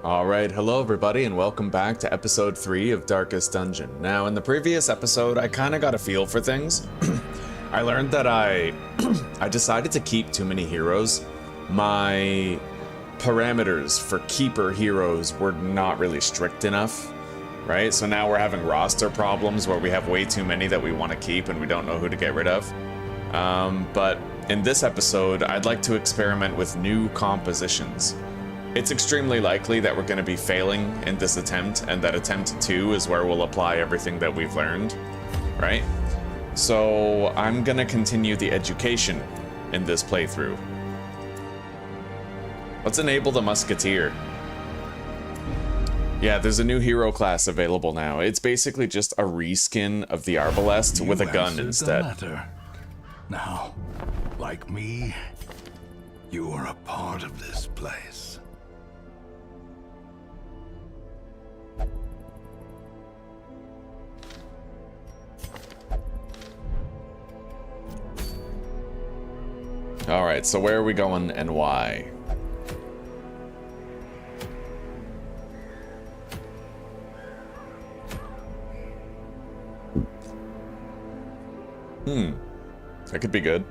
Alright, hello everybody and welcome back to episode 3 of Darkest Dungeon. Now, in the previous episode, I kinda got a feel for things. I learned that I decided to keep too many heroes. My parameters for keeper heroes were not really strict enough, right? So now we're having roster problems where we have way too many that we want to keep and we don't know who to get rid of. But in this episode, I'd like to experiment with new compositions. It's extremely likely that we're going to be failing in this attempt, and that attempt 2 is where we'll apply everything that we've learned, right? So I'm going to continue the education in this playthrough. Let's enable the Musketeer. Yeah, there's a new hero class available now. It's basically just a reskin of the Arbalest with a gun instead. Now, like me, you are a part of this place. Alright, so where are we going and why? That could be good.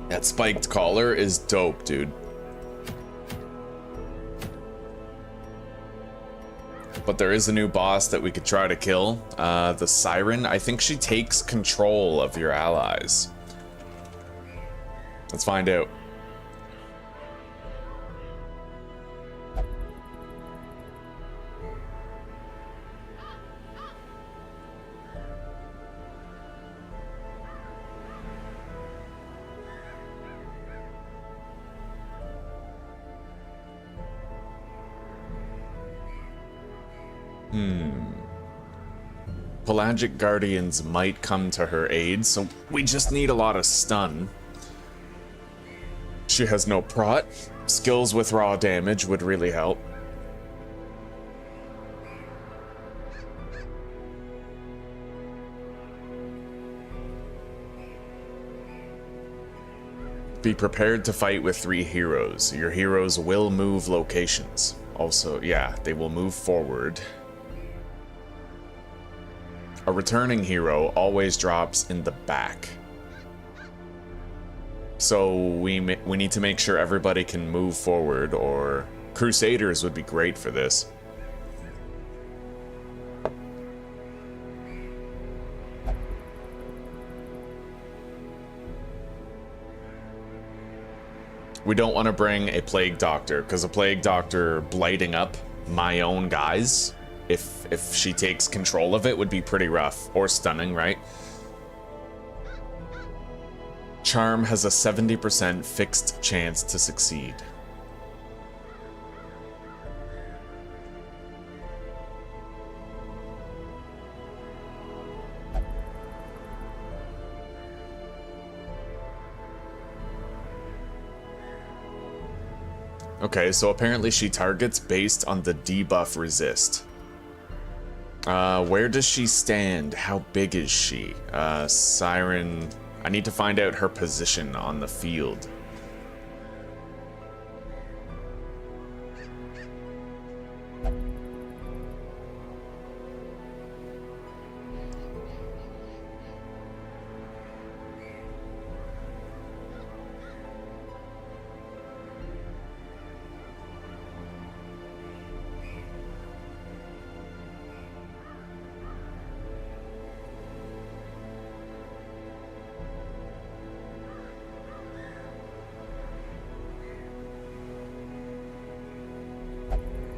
That spiked collar is dope, dude. But there is a new boss that we could try to kill. The Siren. I think she takes control of your allies. Let's find out. Pelagic Guardians might come to her aid, so we just need a lot of stun. She has no prot. Skills with raw damage would really help. Be prepared to fight with 3 heroes. Your heroes will move locations. Also, yeah, they will move forward. A returning hero always drops in the back. So we need to make sure everybody can move forward, or Crusaders would be great for this. We don't want to bring a Plague Doctor, because a Plague Doctor blighting up my own guys, if she takes control of it, would be pretty rough. Or stunning, right? Charm has a 70% fixed chance to succeed. Okay, so apparently she targets based on the debuff resist. Where does she stand? How big is she? Siren... I need to find out her position on the field.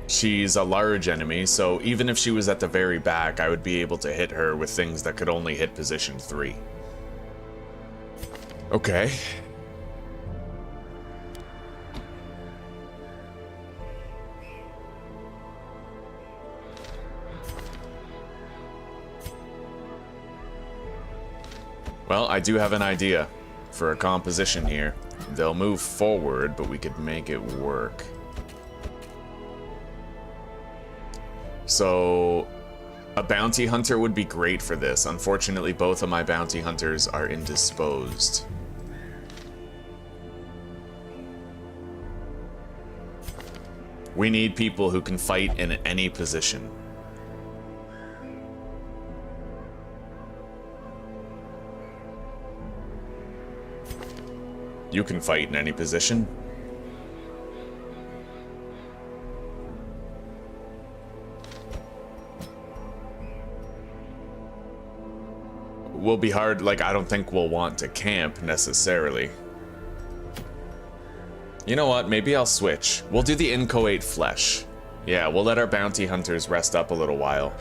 She's a large enemy, so even if she was at the very back, I would be able to hit her with things that could only hit position 3. Okay. Well, I do have an idea for a composition here. They'll move forward, but we could make it work. So a bounty hunter would be great for this. Unfortunately, both of my bounty hunters are indisposed. We need people who can fight in any position. You can fight in any position. Will be hard, like, I don't think we'll want to camp necessarily. You know what, maybe I'll switch. We'll do the inchoate flesh. Yeah, we'll let our bounty hunters rest up a little while.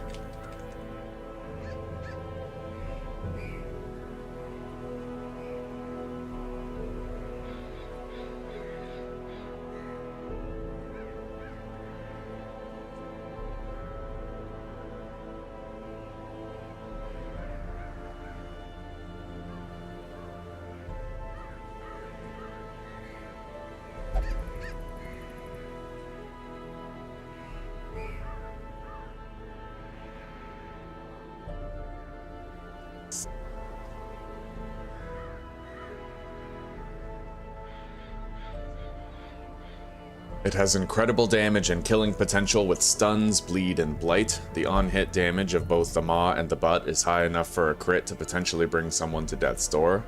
It has incredible damage and killing potential with stuns, bleed, and blight. The on-hit damage of both the maw and the butt is high enough for a crit to potentially bring someone to death's door.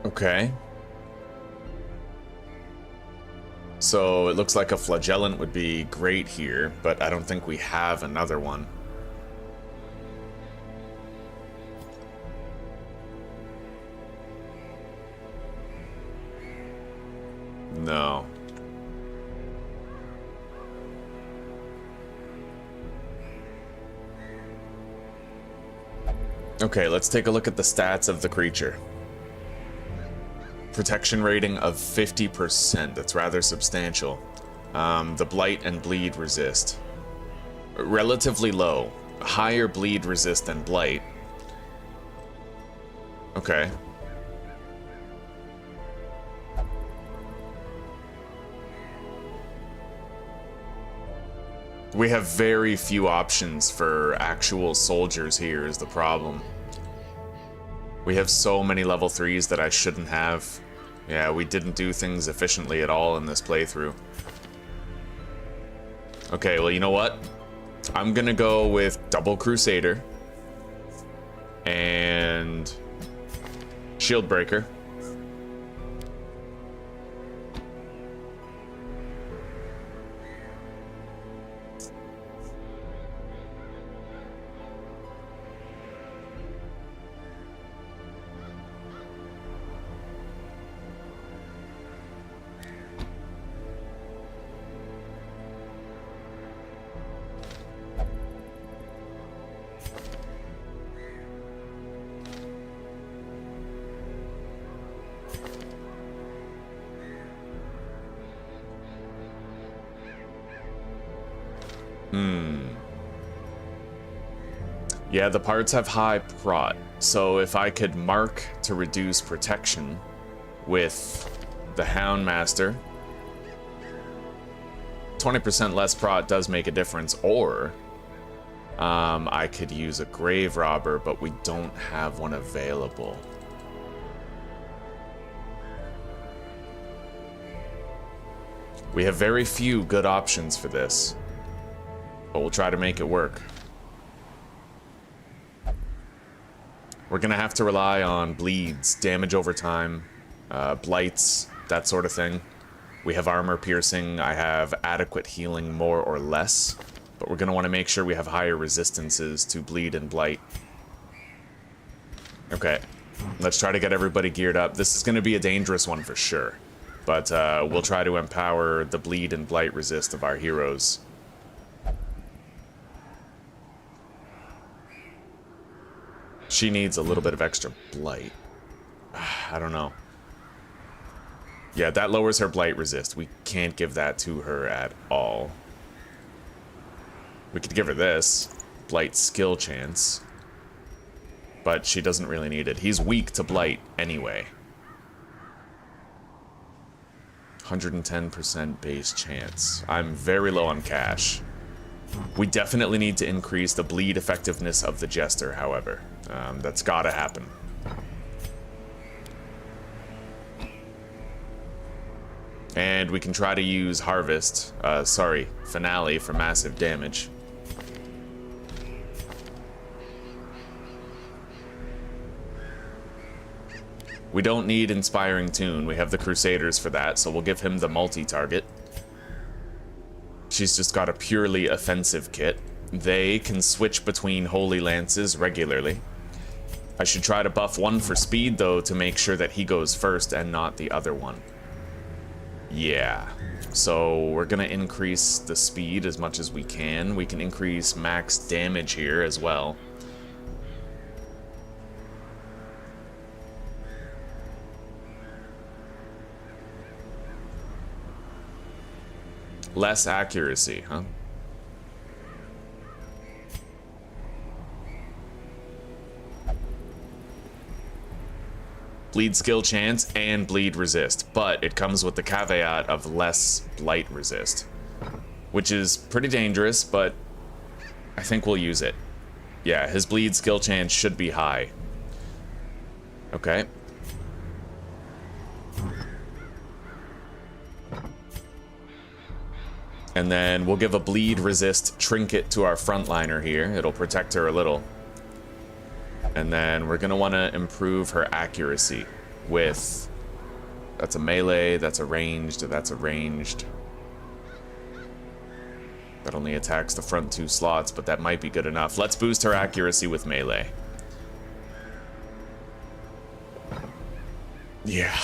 Okay. So it looks like a flagellant would be great here, but I don't think we have another one. No. Okay, let's take a look at the stats of the creature. Protection rating of 50%. That's rather substantial. The blight and bleed resist. Relatively low. Higher bleed resist than blight. Okay. We have very few options for actual soldiers here is the problem. We have so many level 3s that I shouldn't have. Yeah, we didn't do things efficiently at all in this playthrough. Okay, well, you know what? I'm gonna go with double Crusader and Shield Breaker. Yeah, the parts have high prot, so if I could mark to reduce protection with the Houndmaster, 20% less prot does make a difference, or I could use a Grave Robber, but we don't have one available. We have very few good options for this, but we'll try to make it work. We're gonna have to rely on bleeds, damage over time, blights, that sort of thing. We have armor piercing, I have adequate healing more or less, but we're gonna want to make sure we have higher resistances to bleed and blight. Okay, let's try to get everybody geared up. This is gonna be a dangerous one for sure, but we'll try to empower the bleed and blight resist of our heroes. She needs a little bit of extra blight. I don't know. Yeah, that lowers her blight resist. We can't give that to her at all. We could give her this. Blight skill chance. But she doesn't really need it. He's weak to blight anyway. 110% base chance. I'm very low on cash. We definitely need to increase the bleed effectiveness of the Jester, however. That's gotta happen. And we can try to use Harvest, Finale for massive damage. We don't need Inspiring Tune. We have the Crusaders for that, so we'll give him the multi-target. She's just got a purely offensive kit. They can switch between Holy Lances regularly. I should try to buff one for speed, though, to make sure that he goes first and not the other one. Yeah. So we're gonna increase the speed as much as we can. We can increase max damage here as well. Less accuracy, huh? Bleed skill chance and bleed resist, but it comes with the caveat of less blight resist, which is pretty dangerous, but I think we'll use it. Yeah, his bleed skill chance should be high. Okay. And then we'll give a bleed resist trinket to our frontliner here. It'll protect her a little. And then we're gonna wanna improve her accuracy with, that's a melee, that's a ranged, that's a ranged. That only attacks the front 2 slots, but that might be good enough. Let's boost her accuracy with melee. Yeah.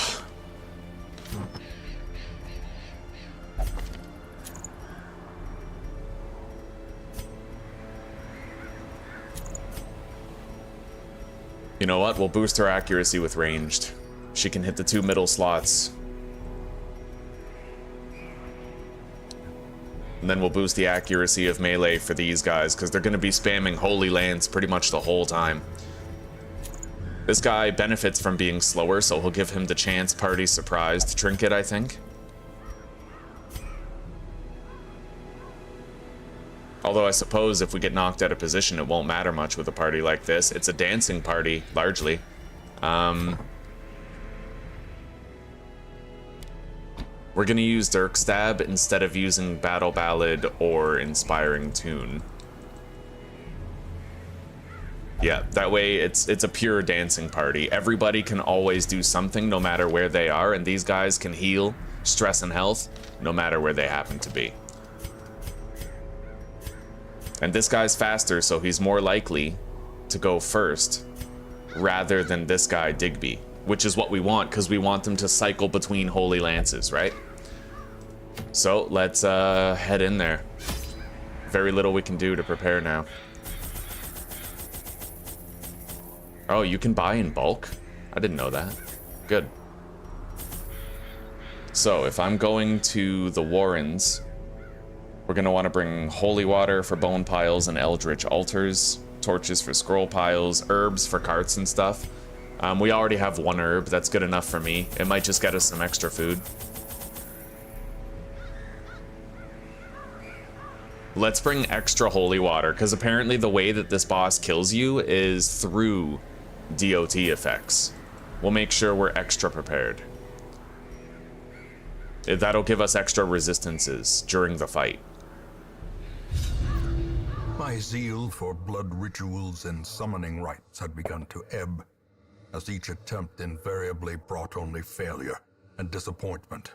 You know what? We'll boost her accuracy with ranged. She can hit the 2 middle slots. And then we'll boost the accuracy of melee for these guys, because they're going to be spamming Holy Lance pretty much the whole time. This guy benefits from being slower, so he'll give him the chance party surprised trinket, I think. Although I suppose if we get knocked out of position, it won't matter much with a party like this. It's a dancing party, largely. We're going to use Dirk Stab instead of using Battle Ballad or Inspiring Tune. Yeah, that way it's a pure dancing party. Everybody can always do something no matter where they are, and these guys can heal stress and health no matter where they happen to be. And this guy's faster, so he's more likely to go first rather than this guy, Digby, which is what we want, because we want them to cycle between Holy Lances, right? So let's head in there. Very little we can do to prepare now. Oh, you can buy in bulk? I didn't know that. Good. So if I'm going to the Warrens, we're going to want to bring holy water for bone piles and eldritch altars, torches for scroll piles, herbs for carts and stuff. We already have 1 herb. That's good enough for me. It might just get us some extra food. Let's bring extra holy water, because apparently the way that this boss kills you is through DOT effects. We'll make sure we're extra prepared. That'll give us extra resistances during the fight. My zeal for blood rituals and summoning rites had begun to ebb, as each attempt invariably brought only failure and disappointment.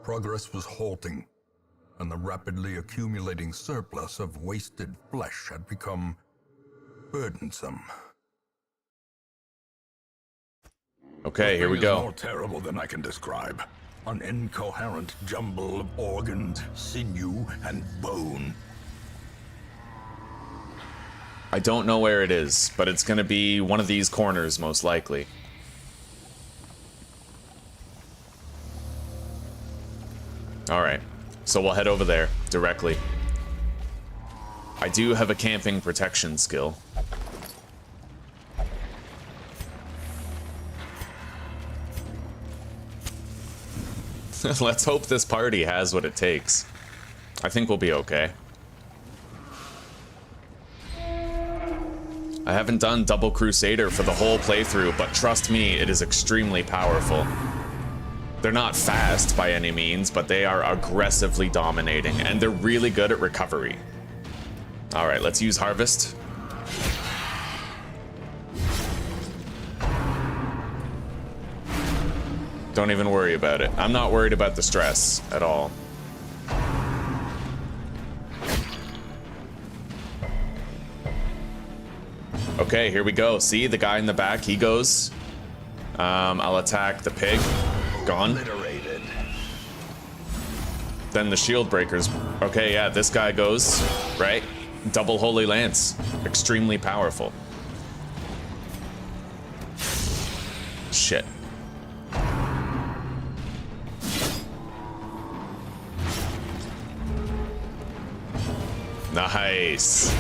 Progress was halting, and the rapidly accumulating surplus of wasted flesh had become burdensome. Okay, here we go. More terrible than I can describe. An incoherent jumble of organs, sinew, and bone. I don't know where it is, but it's gonna be one of these corners, most likely. So we'll head over there directly. I do have a camping protection skill. Let's hope this party has what it takes. I think we'll be okay. I haven't done Double Crusader for the whole playthrough, but trust me, it is extremely powerful. They're not fast by any means, but they are aggressively dominating, and they're really good at recovery. Alright, let's use Harvest. Don't even worry about it. I'm not worried about the stress at all. Okay, here we go. See, the guy in the back, he goes. I'll attack the pig. Gone. Then the shield breakers. Okay, yeah, this guy goes, right? Double Holy Lance. Extremely powerful. Shit. Nice.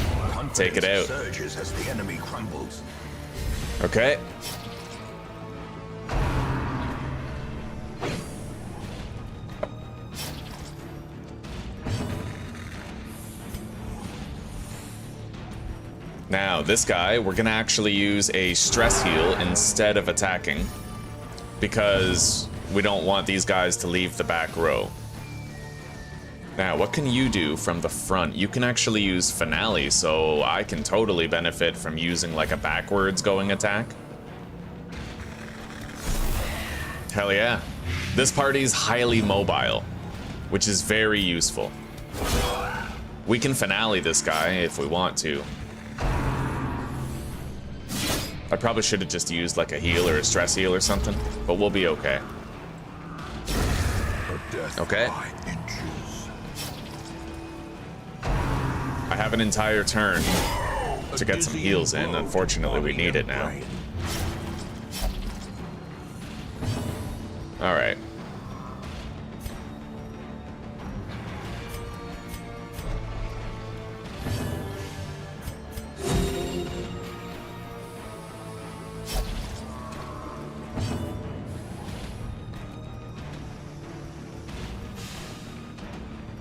Take it out. Surges as the enemy crumbles. Okay. Now, this guy, we're gonna actually use a stress heal instead of attacking, because we don't want these guys to leave the back row. Now, what can you do from the front? You can actually use Finale, so I can totally benefit from using like a backwards going attack. Hell yeah. This party's highly mobile, which is very useful. We can Finale this guy if we want to. I probably should have just used like a heal or a stress heal or something, but we'll be okay. Okay. I have an entire turn to get some heals in. Unfortunately, we need it now. Alright.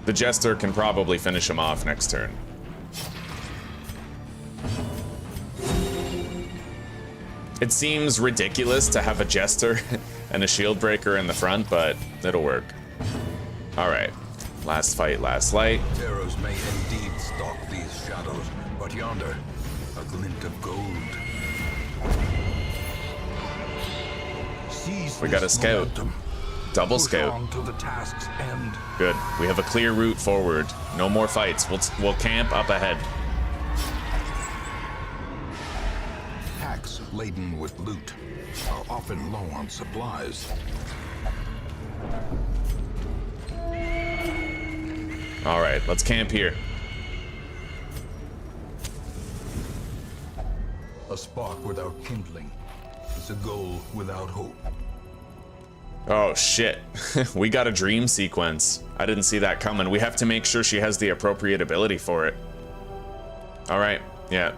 The Jester can probably finish him off next turn. It seems ridiculous to have a Jester and a shield breaker in the front, but it'll work. Alright. Last fight, last light. Terrors may indeed stalk these shadows, but yonder, a glint of gold. We got a scout. Double scout. To the task's end. Good. We have a clear route forward. No more fights. We'll camp up ahead. Packs laden with loot are often low on supplies. All right, let's camp here. A spark without kindling is a goal without hope. Oh shit. We got a dream sequence. I didn't see that coming. We have to make sure she has the appropriate ability for it. All right. Yeah.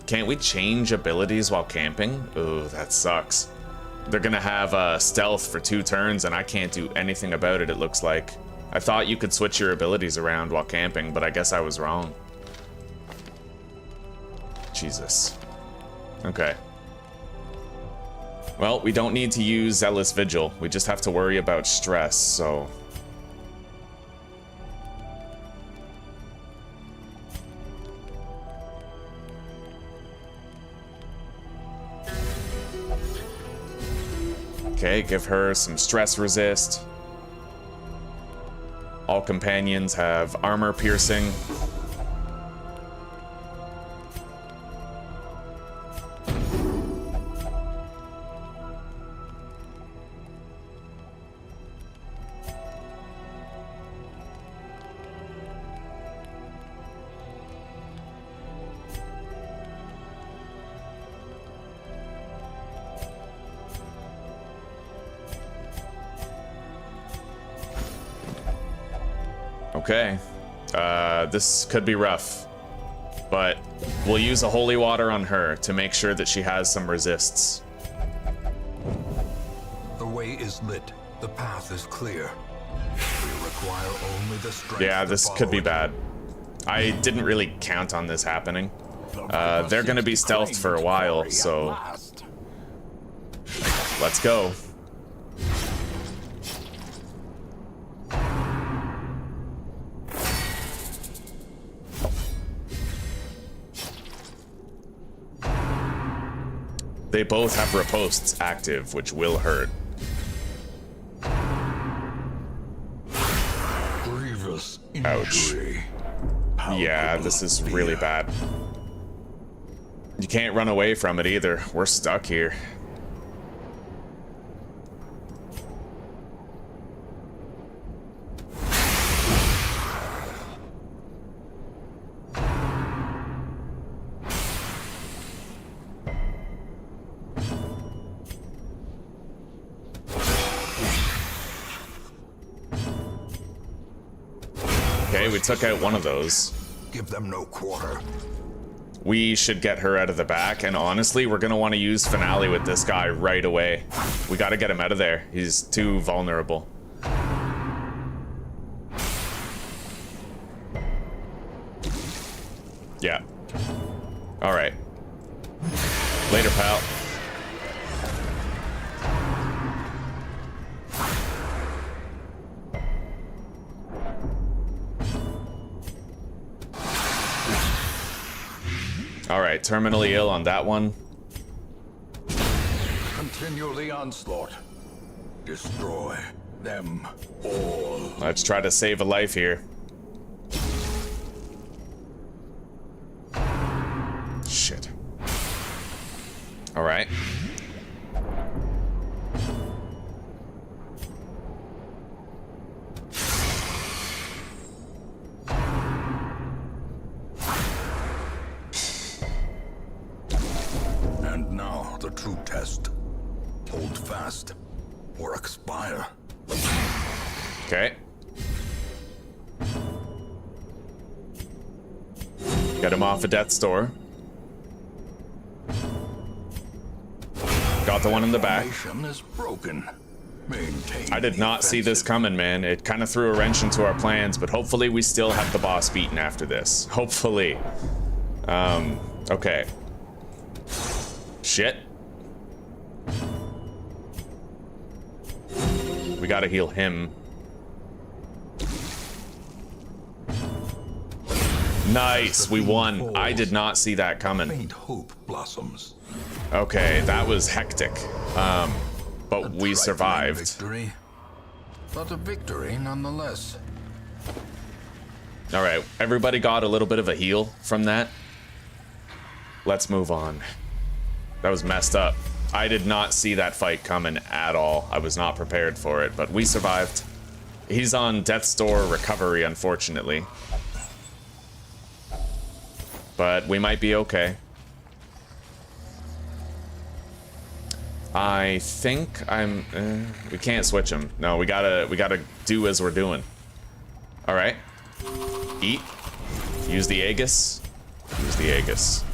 Can't we change abilities while camping? Ooh, that sucks. They're gonna have stealth for 2 turns and I can't do anything about it, it looks like. I thought you could switch your abilities around while camping, but I guess I was wrong. Jesus. Okay. Well, we don't need to use Zealous Vigil. We just have to worry about stress, so... Okay, give her some stress resist. All companions have armor piercing. Okay. This could be rough. But we'll use a holy water on her to make sure that she has some resists. The way is lit. The path is clear. We require only the strength. Yeah, to this could be follow it. bad. I didn't really count on this happening. They're gonna be stealthed for a while, so let's go. They both have riposts active, which will hurt. Grievous Ouch. injury. Yeah, this is really bad. You can't run away from it either. We're stuck here. Okay, we took out one of those. Give them no quarter. We should get her out of the back, and honestly, we're gonna want to use Finale with this guy right away. We gotta get him out of there. He's too vulnerable. Yeah. Alright. Later, pal. Alright, terminally ill on that one. Continue the onslaught. Destroy them all. Let's try to save a life here. Shit. Alright. And now the true test. Hold fast or expire. Okay. Get him off a death's door. Got the one in the back. Formation is broken. Maintain I did the not see this offensive. coming, man. It kind of threw a wrench into our plans, but hopefully we still have the boss beaten after this. Hopefully. Okay. Shit. We gotta heal him. Nice, we won. I did not see that coming. Faint hope blossoms. Okay, that was hectic. But A we trifling survived. Victory, but a victory nonetheless. All right, everybody got a little bit of a heal from that. Let's move on. That was messed up. I did not see that fight coming at all. I was not prepared for it, but we survived. He's on death's door recovery, unfortunately. But we might be okay. I think I'm... we can't switch him. No, we gotta do as we're doing. All right. Eat. Use the Aegis. Use the Aegis.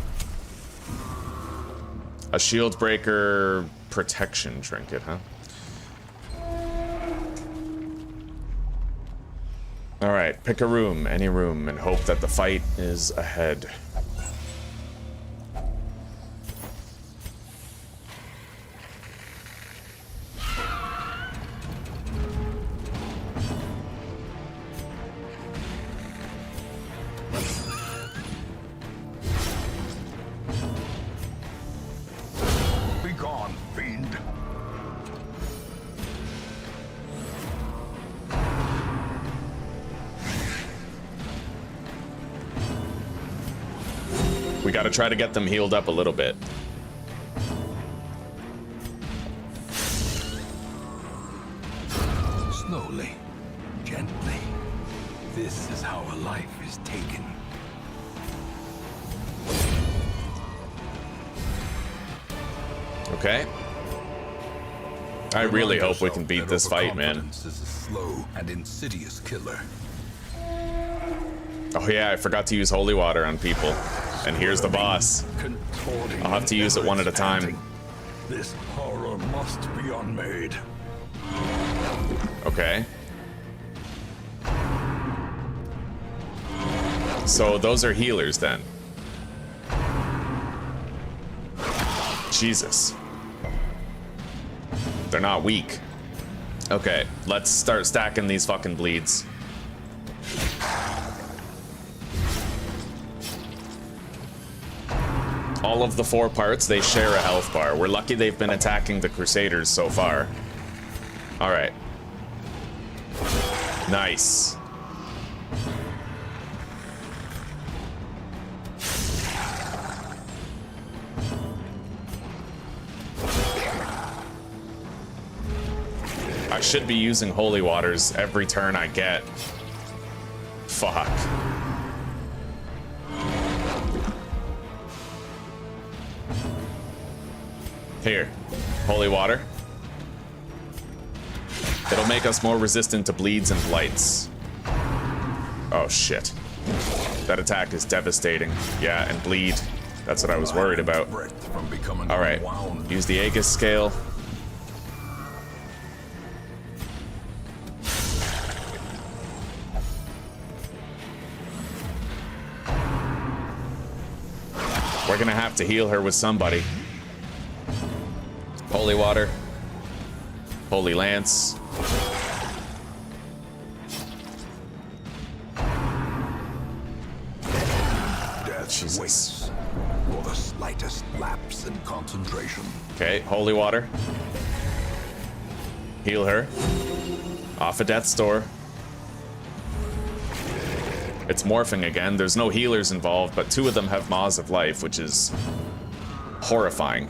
A shield breaker protection trinket, huh? All right, pick a room, any room, and hope that the fight is ahead. Be gone, fiend. We gotta try to get them healed up a little bit. Slowly, gently. This is how a life is taken. Okay. I really hope we can beat this fight, man. Overconfidence is a slow and insidious killer. Oh yeah, I forgot to use holy water on people. And here's the boss. I'll have to use it one at a time. This horror must be unmade. Okay. So those are healers then. Jesus. They're not weak. Okay, let's start stacking these fucking bleeds. All of the 4 parts, they share a health bar. We're lucky they've been attacking the Crusaders so far. Alright. Nice. I should be using holy waters every turn I get. Fuck. Here, holy water. It'll make us more resistant to bleeds and blights. Oh shit. That attack is devastating. Yeah, and bleed. That's what I was worried about. Alright, use the Aegis scale. We're gonna have to heal her with somebody. Holy water. Holy lance. Jesus. For the slightest lapse in concentration. Okay, holy water. Heal her. Off of death's door. It's morphing again. There's no healers involved, but 2 of them have Maws of Life, which is horrifying.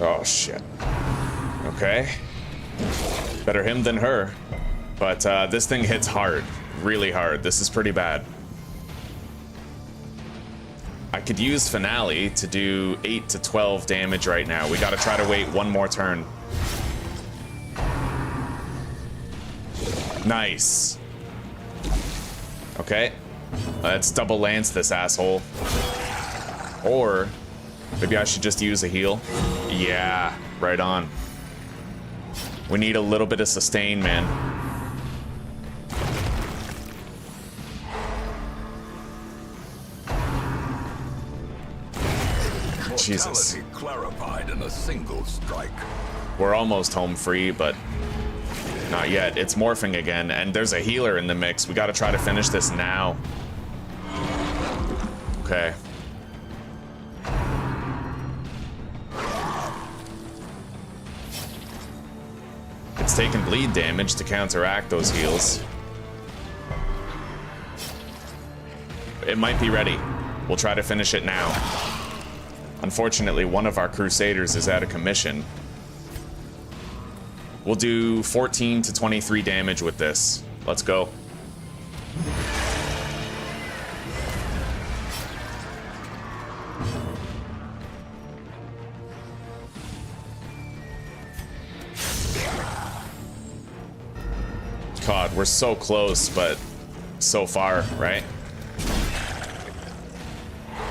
Oh, shit. Okay. Better him than her. But this thing hits hard. Really hard. This is pretty bad. I could use Finale to do 8 to 12 damage right now. We gotta try to wait 1 more turn. Nice. Okay. Let's double lance this asshole. Or maybe I should just use a heal. Yeah, right on. We need a little bit of sustain, man. Jesus. Clarified in a single strike. We're almost home free, but not yet. It's morphing again, and there's a healer in the mix. We gotta try to finish this now. Okay. It's taking bleed damage to counteract those heals. It might be ready. We'll try to finish it now. Unfortunately, one of our Crusaders is out of commission. We'll do 14 to 23 damage with this. Let's go. God, we're so close, but so far, right?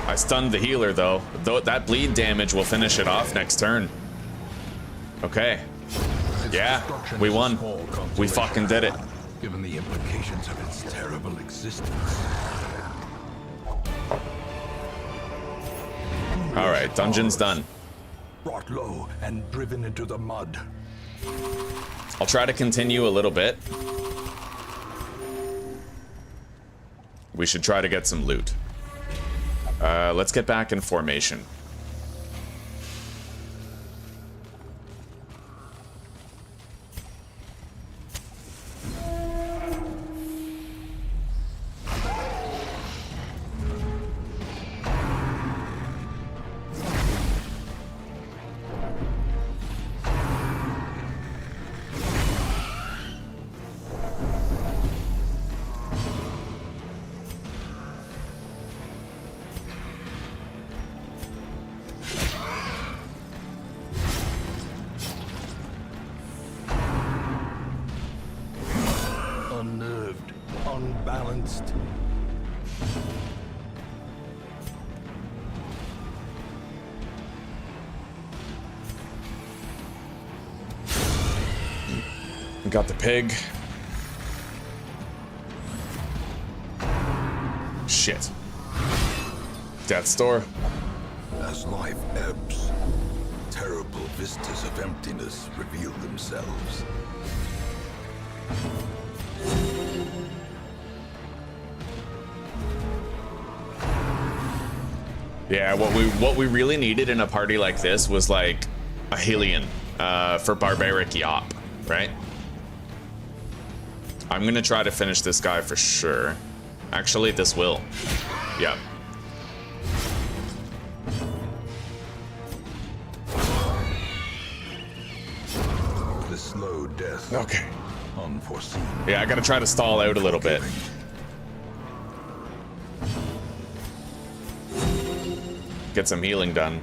I stunned the healer, though. That bleed damage will finish it off next turn. Okay. Yeah, we won. We fucking did it. Given the implications of its terrible existence. All right, dungeon's done. Brought low and driven into the mud. I'll try to continue a little bit. We should try to get some loot. Let's get back in formation. unbalanced. We got the pig. Shit. Death's Door. As life ebbs, terrible vistas of emptiness reveal themselves. Yeah, what we really needed in a party like this was like a Hylian for barbaric yop, right? I'm gonna try to finish this guy for sure. Actually, this will. Yep. The slow death. Okay. Unforeseen. Yeah, I gotta try to stall out a little bit. Get some healing done.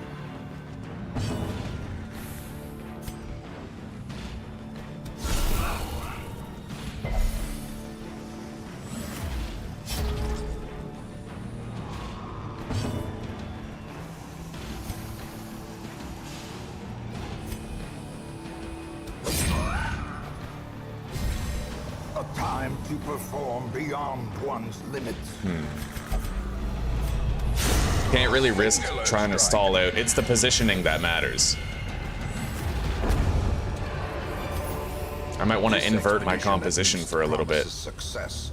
A time to perform beyond one's limits. Can't really risk trying to stall out. It's the positioning that matters. I might want to invert my composition for a little bit. Success.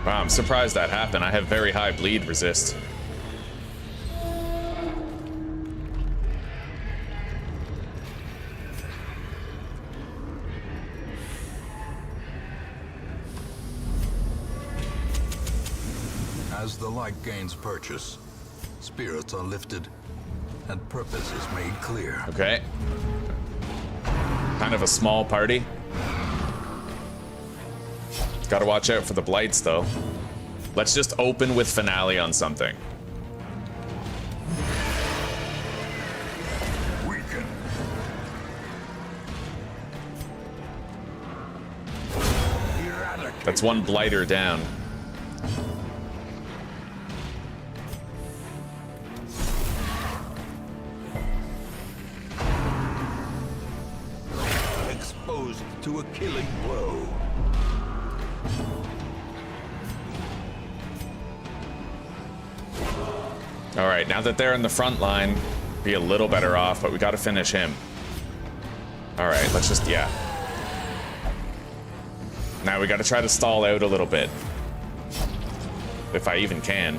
Wow, I'm surprised that happened. I have very high bleed resist. As the light gains purchase, spirits are lifted, and purpose is made clear. Okay. Kind of a small party. Gotta watch out for the blights, though. Let's just open with finale on something. Weaken. Eradicate. That's one blighter down. Exposed to a killing blow. All right, now that they're in the front line, be a little better off, but we gotta finish him. All right, let's just, yeah. Now we gotta try to stall out a little bit. If I even can.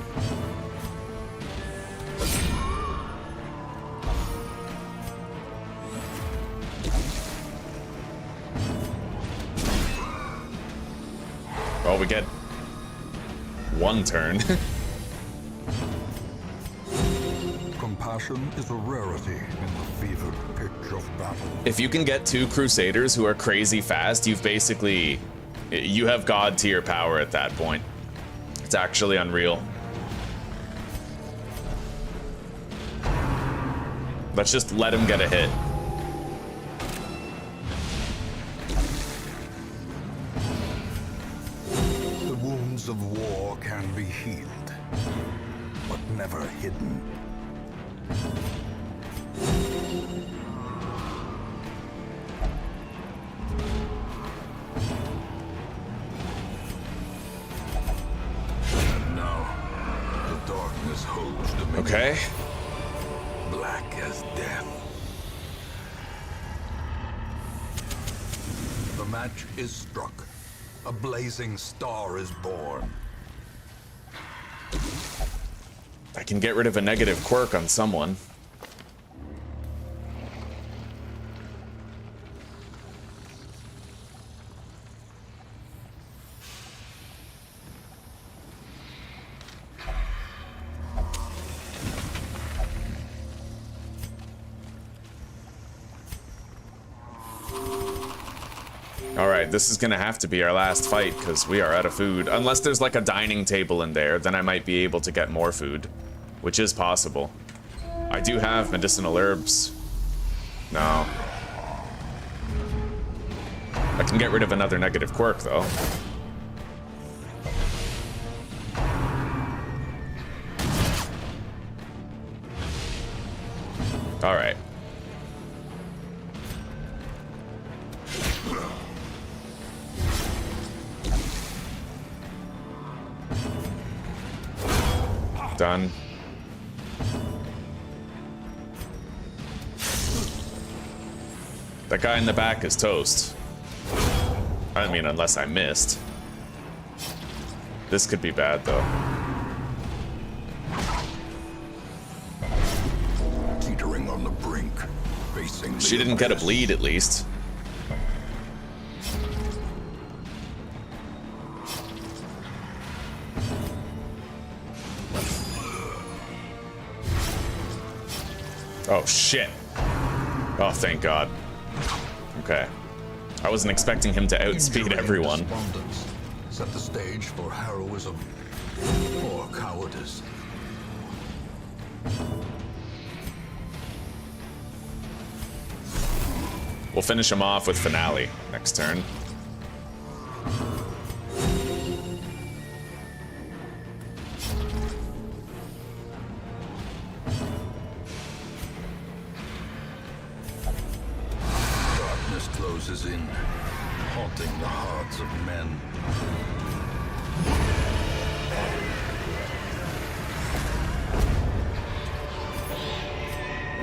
Well, we get one turn. Compassion is a rarity in the fevered pitch of battle. If you can get two Crusaders who are crazy fast, you've basically... You have God tier power at that point. It's actually unreal. Let's just let him get a hit. The wounds of war can be healed, but never hidden. And now, the darkness holds dominion. Okay. Black as death. The match is struck. A blazing star is born. I can get rid of a negative quirk on someone. Alright, this is gonna have to be our last fight, because we are out of food. Unless there's like a dining table in there, then I might be able to get more food. Which is possible. I do have medicinal herbs. No. I can get rid of another negative quirk, though. Alright. Done. That guy in the back is toast. I mean, unless I missed. This could be bad, though. Teetering on the brink, facing. She didn't get a bleed, at least. Oh, shit. Oh, thank God. Okay. I wasn't expecting him to outspeed everyone. Set the stage for heroism or cowardice. We'll finish him off with finale next turn. Darkness closes in, haunting the hearts of men.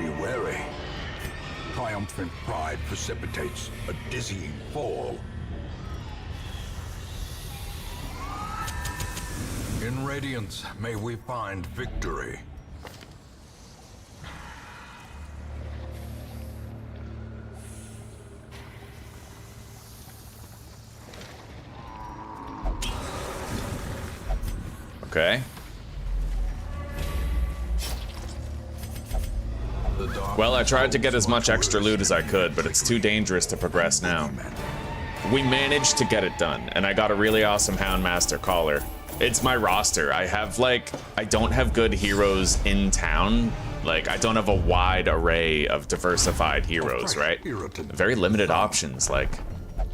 Be wary. Triumphant pride precipitates a dizzying fall. In Radiance, may we find victory. Okay. Well, I tried to get as much extra loot as I could, but it's too dangerous to progress now. We managed to get it done, and I got a really awesome Houndmaster collar. It's my roster. I have, like, I don't have good heroes in town. Like, I don't have a wide array of diversified heroes, right? Very limited options, like.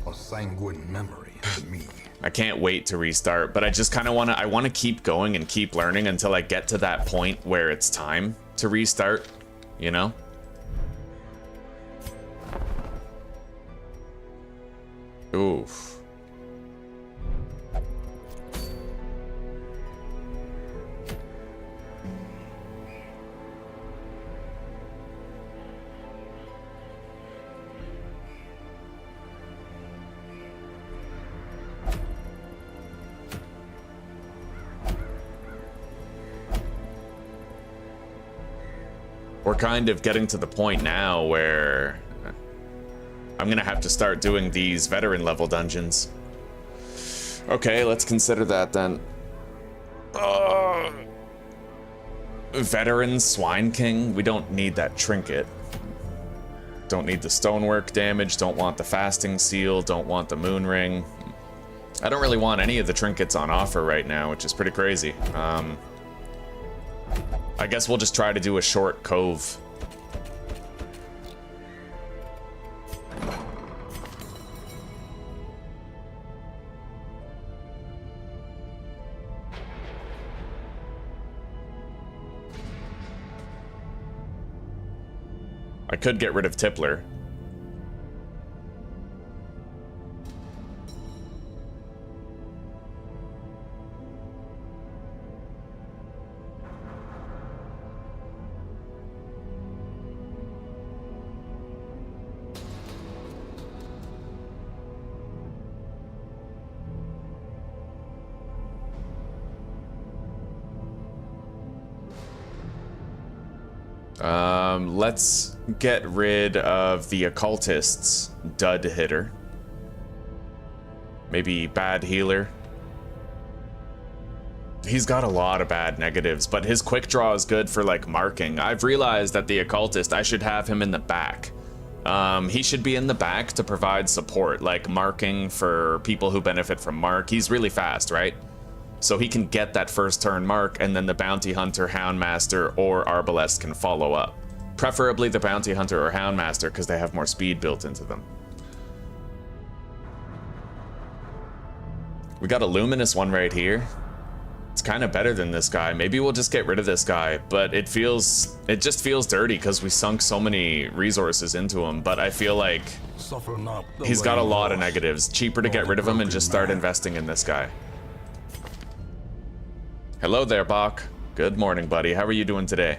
A sanguine memory to me. I can't wait to restart, but I just kind of want to, I want to keep going and keep learning until I get to that point where it's time to restart, you know? Oof. We're kind of getting to the point now where I'm gonna have to start doing these veteran level dungeons. Okay, let's consider that then. Veteran Swine King, we don't need that trinket. Don't need the stonework damage, don't want the fasting seal, don't want the moon ring. I don't really want any of the trinkets on offer right now, which is pretty crazy. I guess we'll just try to do a short cove. I could get rid of Tippler. Let's get rid of the occultist's dud hitter. Maybe bad healer. He's got a lot of bad negatives, but his quick draw is good for like marking. I've realized that the occultist, I should have him in the back He should be in the back to provide support, like marking for people who benefit from mark. He's really fast, right? So he can get that first turn mark, and then the bounty hunter, houndmaster, or arbalest can follow up. Preferably the bounty hunter or houndmaster, because they have more speed built into them. We got a luminous one right here. It's kind of better than this guy. Maybe we'll just get rid of this guy, but it just feels dirty because we sunk so many resources into him, but I feel like he's got a lot of negatives. Cheaper to get rid of him and just start investing in this guy. Hello there, Bach. Good morning, buddy. How are you doing today?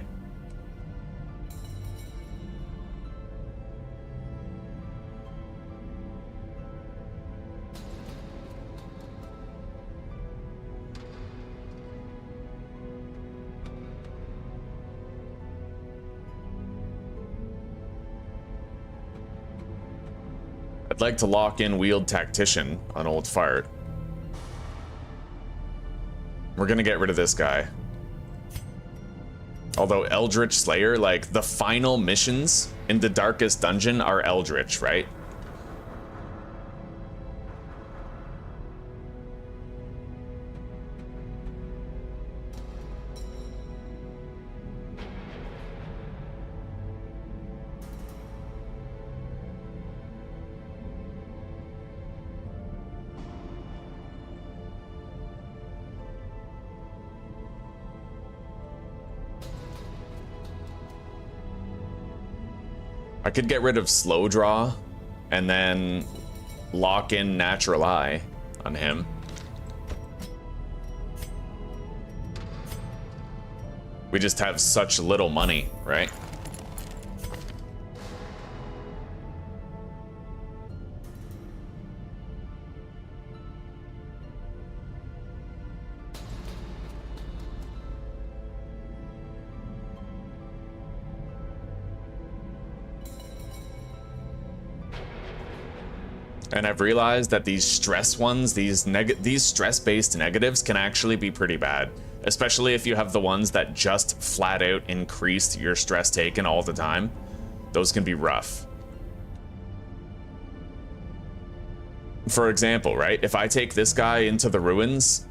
I'd like to lock in Wield Tactician on Old Fart. We're gonna get rid of this guy. Although Eldritch Slayer, like, the final missions in the Darkest Dungeon are Eldritch, right? I could get rid of Slow Draw and then lock in Natural Eye on him. We just have such little money, right? And I've realized that these stress ones, these stress-based negatives can actually be pretty bad. Especially if you have the ones that just flat out increase your stress taken all the time. Those can be rough. For example, right? If I take this guy into the ruins,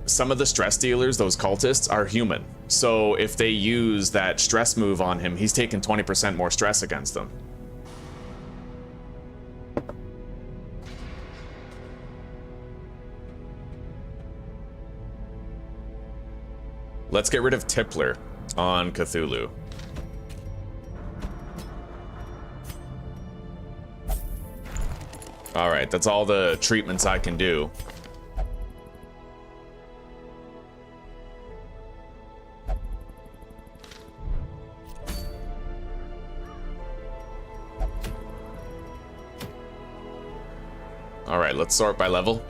some of the stress dealers, those cultists, are human. So if they use that stress move on him, he's taking 20% more stress against them. Let's get rid of Tippler on Cthulhu. Alright, that's all the treatments I can do. Alright, let's sort by level.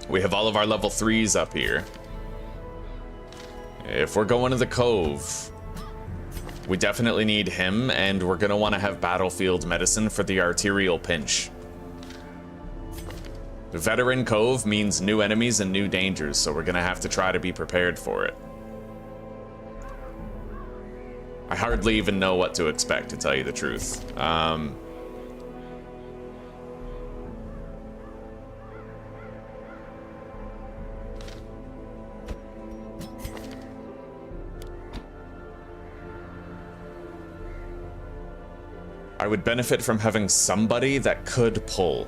We have all of our level 3s up here. If we're going to the Cove, we definitely need him, and we're going to want to have Battlefield Medicine for the Arterial Pinch. The Veteran Cove means new enemies and new dangers, so we're going to have to try to be prepared for it. I hardly even know what to expect, to tell you the truth. I would benefit from having somebody that could pull.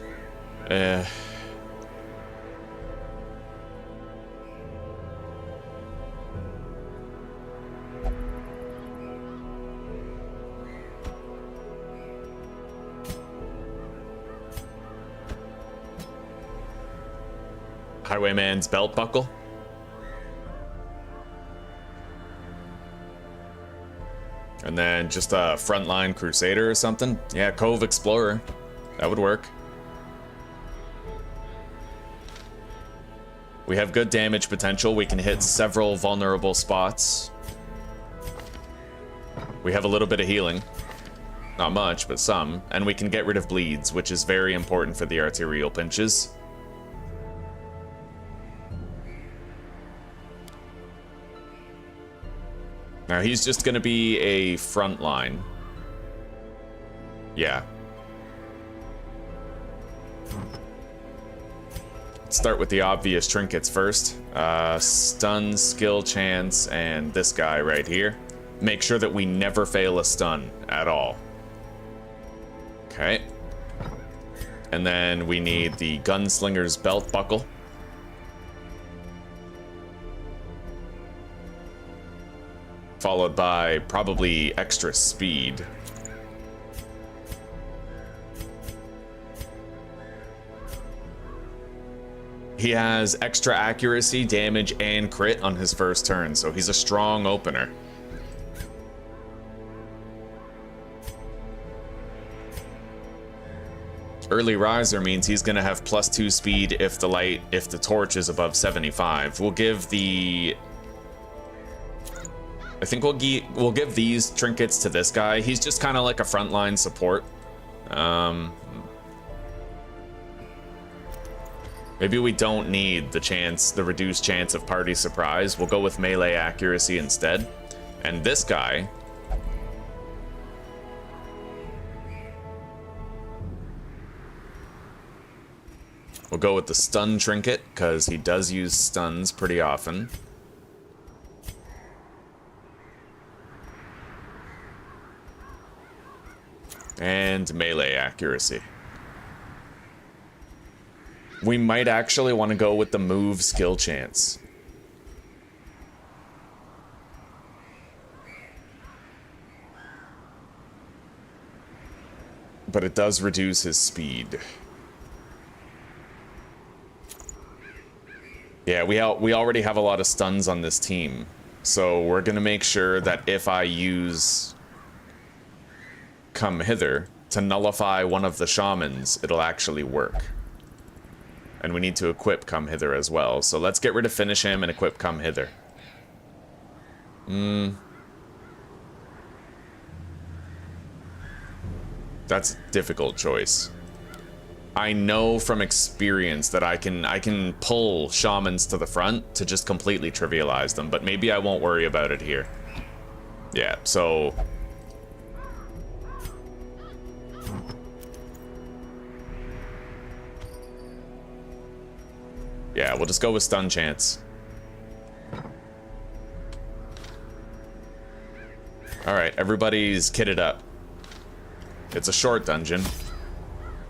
Highwayman's belt buckle. And then just a frontline crusader or something. Yeah, Cove Explorer. That would work. We have good damage potential. We can hit several vulnerable spots. We have a little bit of healing. Not much, but some. And we can get rid of bleeds, which is very important for the arterial pinches. Now he's just going to be a front line. Yeah. Let's start with the obvious trinkets first. Stun, skill chance, and this guy right here. Make sure that we never fail a stun at all. Okay. And then we need the gunslinger's belt buckle. Followed by probably extra speed. He has extra accuracy, damage, and crit on his first turn, so he's a strong opener. Early riser means he's gonna have +2 speed if the torch is above 75. We'll give the... I think we'll give these trinkets to this guy. He's just kind of like a frontline support. Maybe we don't need the reduced chance of party surprise. We'll go with melee accuracy instead. And this guy... we'll go with the stun trinket, because he does use stuns pretty often. And melee accuracy. We might actually want to go with the move skill chance. But it does reduce his speed. Yeah, we already have a lot of stuns on this team. So we're going to make sure that if I use Come Hither to nullify one of the shamans, it'll actually work. And we need to equip Come Hither as well. So let's get rid of Finish Him and equip Come Hither. That's a difficult choice. I know from experience that I can pull shamans to the front to just completely trivialize them, but maybe I won't worry about it here. Yeah, so... yeah, we'll just go with stun chance. Alright, everybody's kitted up. It's a short dungeon,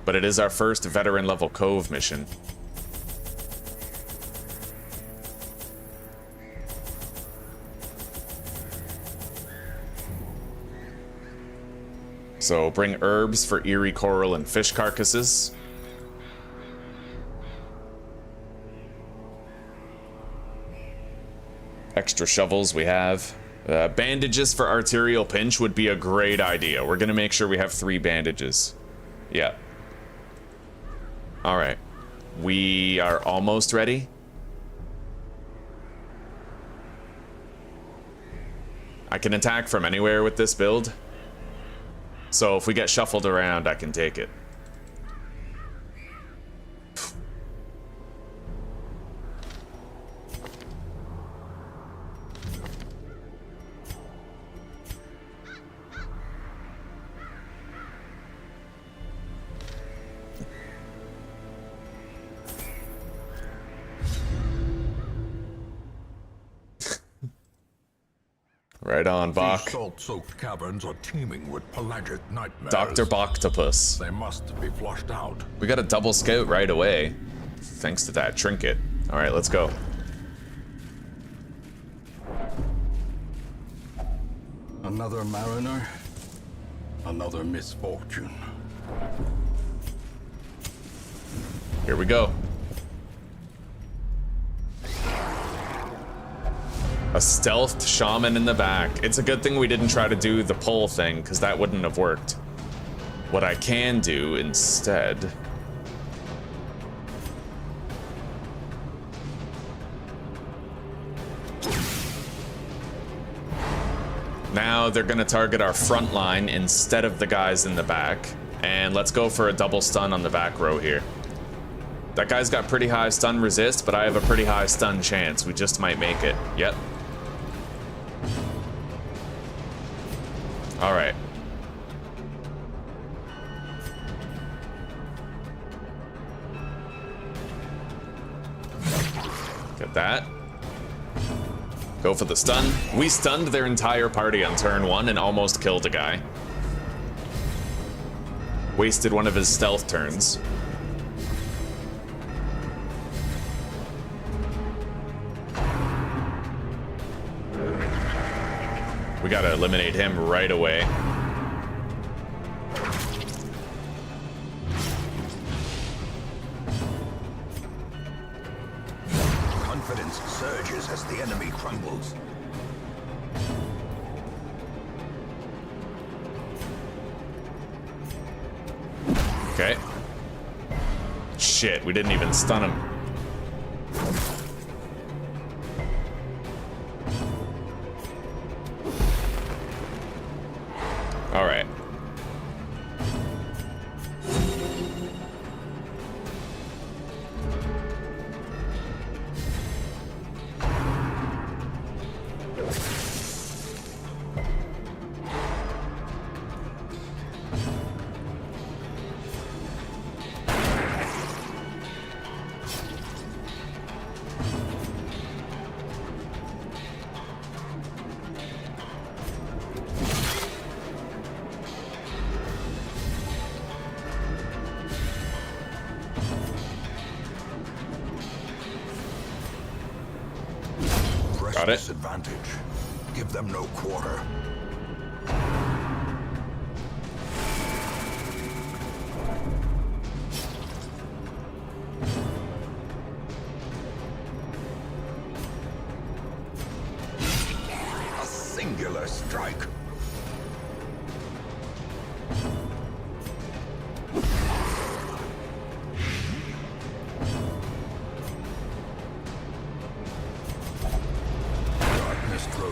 but it is our first veteran level cove mission. So bring herbs for eerie coral and fish carcasses. Extra shovels we have. Bandages for arterial pinch would be a great idea. We're gonna make sure we have 3 bandages. Yeah. Alright. We are almost ready. I can attack from anywhere with this build. So if we get shuffled around, I can take it. Right on, Bach. These salt-soaked caverns are teeming with pelagic nightmares. Dr. Boctopus. They must be flushed out. We got a double scout right away, thanks to that trinket. All right, let's go. Another mariner, another misfortune. Here we go. A stealthed shaman in the back. It's a good thing we didn't try to do the pull thing, because that wouldn't have worked. What I can do instead... now they're going to target our front line instead of the guys in the back. And let's go for a double stun on the back row here. That guy's got pretty high stun resist, but I have a pretty high stun chance. We just might make it. Yep. All right. like that. Go for the stun. We stunned their entire party on turn 1 and almost killed a guy. Wasted one of his stealth turns. We gotta eliminate him right away. Confidence surges as the enemy crumbles. Okay. Shit, we didn't even stun him. All right. Got it. Disadvantage. Give them no quarter. A singular strike.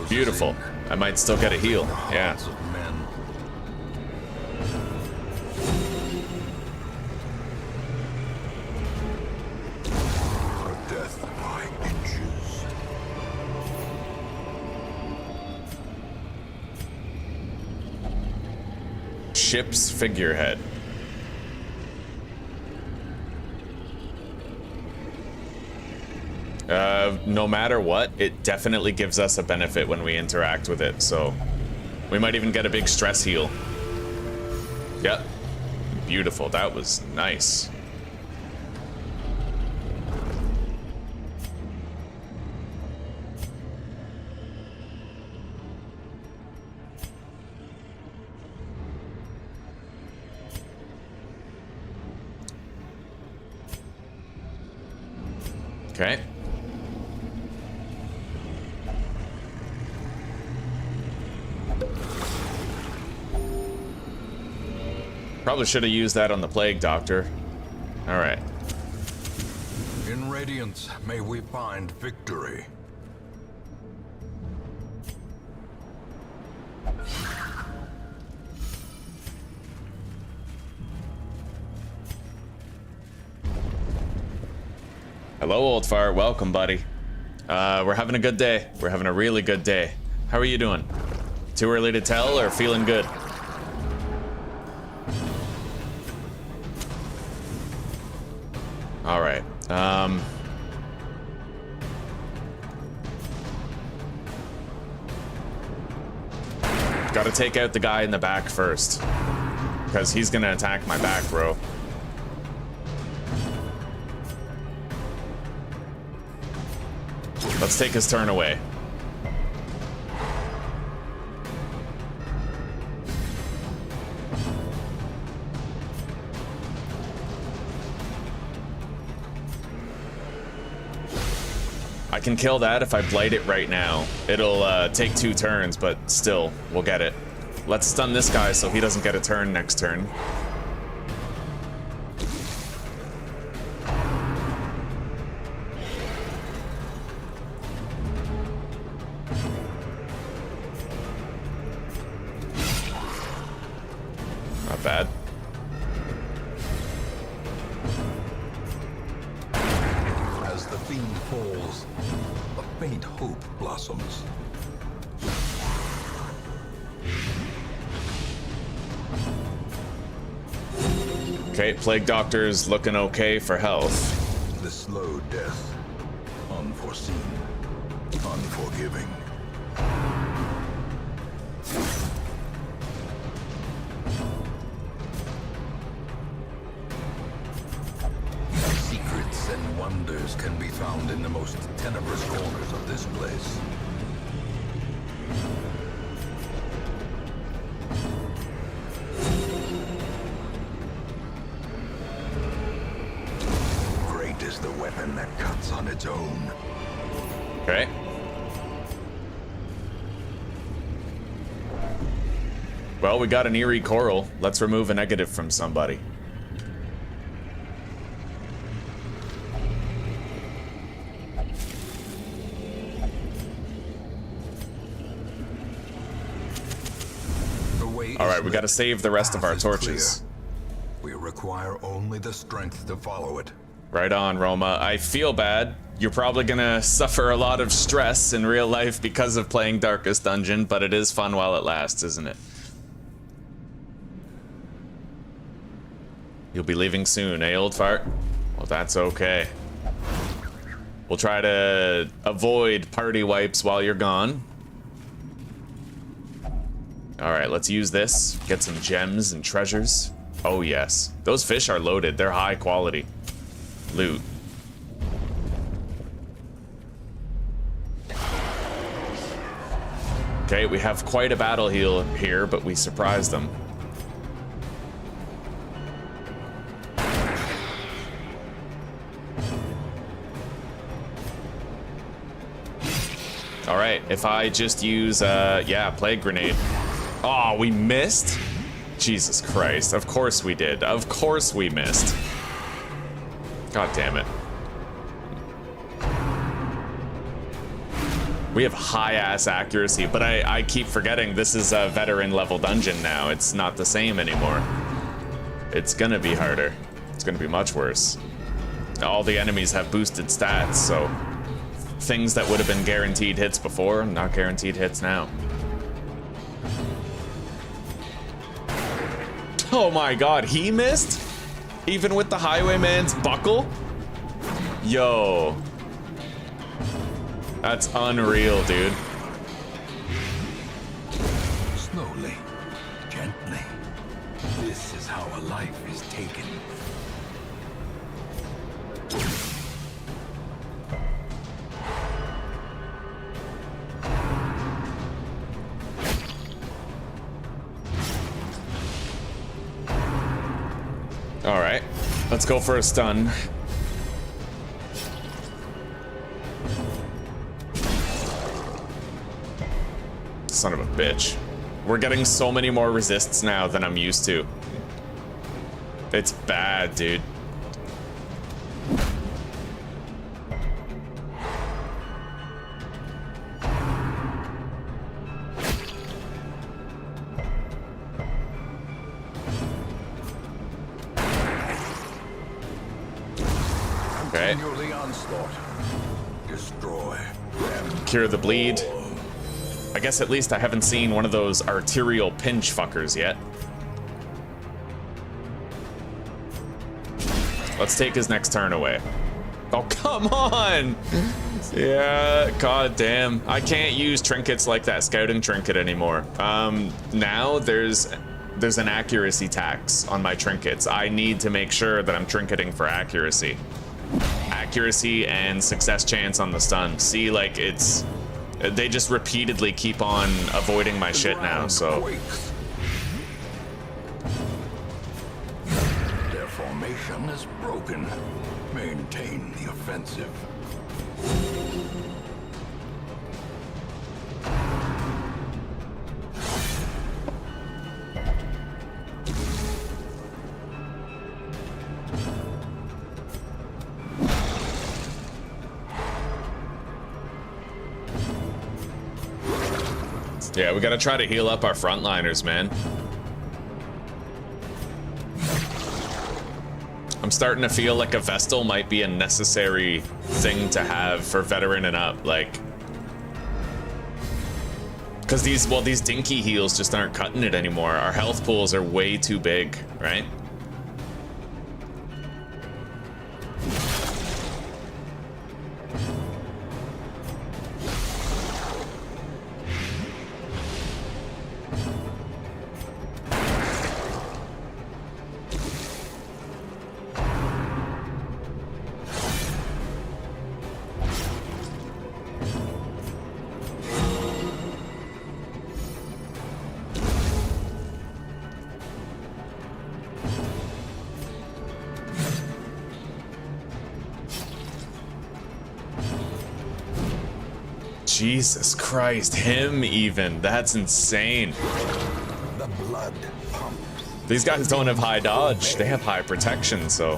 Beautiful. I might still get a heal. Yeah. Death by inches. Ship's figurehead. No matter what, it definitely gives us a benefit when we interact with it, so we might even get a big stress heal. Yep. Beautiful. That was nice. Okay. Probably should have used that on the Plague Doctor. All right. In Radiance, may we find victory. Hello, old fart. Welcome, buddy. We're having a good day. We're having a really good day. How are you doing? Too early to tell or feeling good? All right. Gotta take out the guy in the back first, because he's gonna attack my back, bro. Let's take his turn away. I can kill that if I blight it right now. It'll take 2 turns, but still, we'll get it. Let's stun this guy so he doesn't get a turn next turn. Not bad. As the fiend falls, a faint hope blossoms. Okay, Plague Doctor's looking okay for health. The slow death, unforeseen, unforgiving. Secrets and wonders can be found in the most tenebrous corners of this place. Great is the weapon that cuts on its own. Okay. Well, we got an eerie coral. Let's remove a negative from somebody. All right, we got to save the rest of our torches. We require only the strength to follow it. Right on, Roma. I feel bad. You're probably gonna suffer a lot of stress in real life because of playing Darkest Dungeon, but it is fun while it lasts, isn't it? You'll be leaving soon, eh, old fart? Well, that's okay. We'll try to avoid party wipes while you're gone. Alright, let's use this. Get some gems and treasures. Oh yes. Those fish are loaded. They're high quality loot. Okay, we have quite a battle here, but we surprised them. Alright, if I just use, yeah, plague grenade. Oh, we missed? Jesus Christ, of course we did. Of course we missed. God damn it. We have high-ass accuracy, but I keep forgetting this is a veteran level dungeon now. It's not the same anymore. It's gonna be harder. It's gonna be much worse. All the enemies have boosted stats, so things that would have been guaranteed hits before, not guaranteed hits now. Oh my god, he missed? Even with the Highwayman's buckle? Yo. That's unreal, dude. Slowly, gently. This is how a life is taken. Alright, let's go for a stun. Son of a bitch. We're getting so many more resists now than I'm used to. It's bad, dude. Okay. Destroy. Cure the bleed. I guess at least I haven't seen one of those arterial pinch fuckers yet. Let's take his next turn away. Oh, come on! Yeah, god damn. I can't use trinkets like that scouting trinket anymore. Now there's an accuracy tax on my trinkets. I need to make sure that I'm trinketing for accuracy. Accuracy and success chance on the stun. See, like, it's... They just repeatedly keep on avoiding my shit now, so... Their formation is broken. Maintain the offensive. Yeah, we gotta try to heal up our frontliners, man. I'm starting to feel like a Vestal might be a necessary thing to have for veteran and up, like... Because these dinky heals just aren't cutting it anymore. Our health pools are way too big, right? Jesus Christ, him even. That's insane. The blood pumps. These guys don't have high dodge. They have high protection, so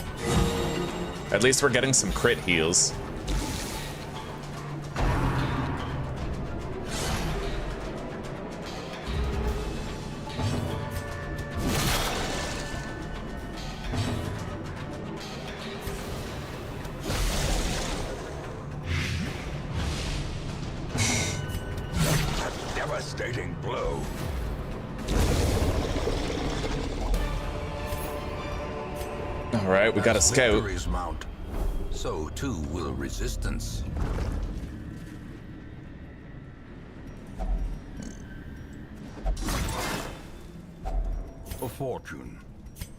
at least we're getting some crit heals. Devastating blow. All right, we got a scout. Victories mount, so too will resistance. A fortune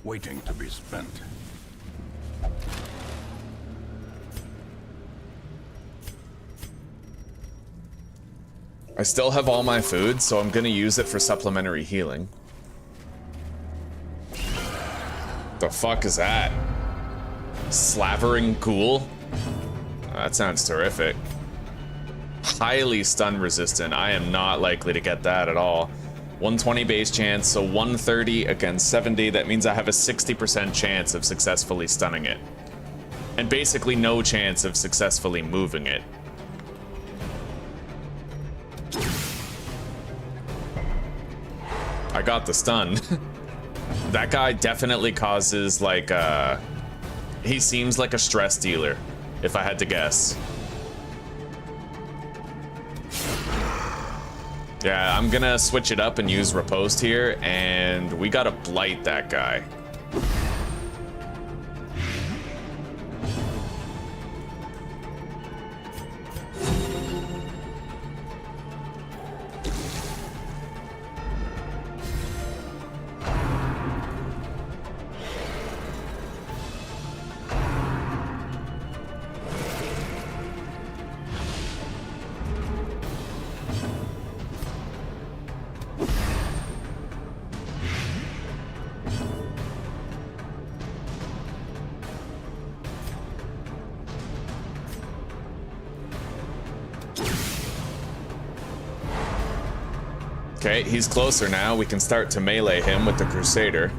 waiting to be spent. I still have all my food, so I'm gonna use it for supplementary healing. The fuck is that? Slavering Ghoul? That sounds terrific. Highly stun resistant. I am not likely to get that at all. 120 base chance, so 130 against 70. That means I have a 60% chance of successfully stunning it. And basically no chance of successfully moving it. I got the stun. That guy definitely causes, like, he seems like a stress dealer, if I had to guess. Yeah, I'm gonna switch it up and use Riposte here, and we gotta blight that guy. Okay, he's closer now. We can start to melee him with the Crusader.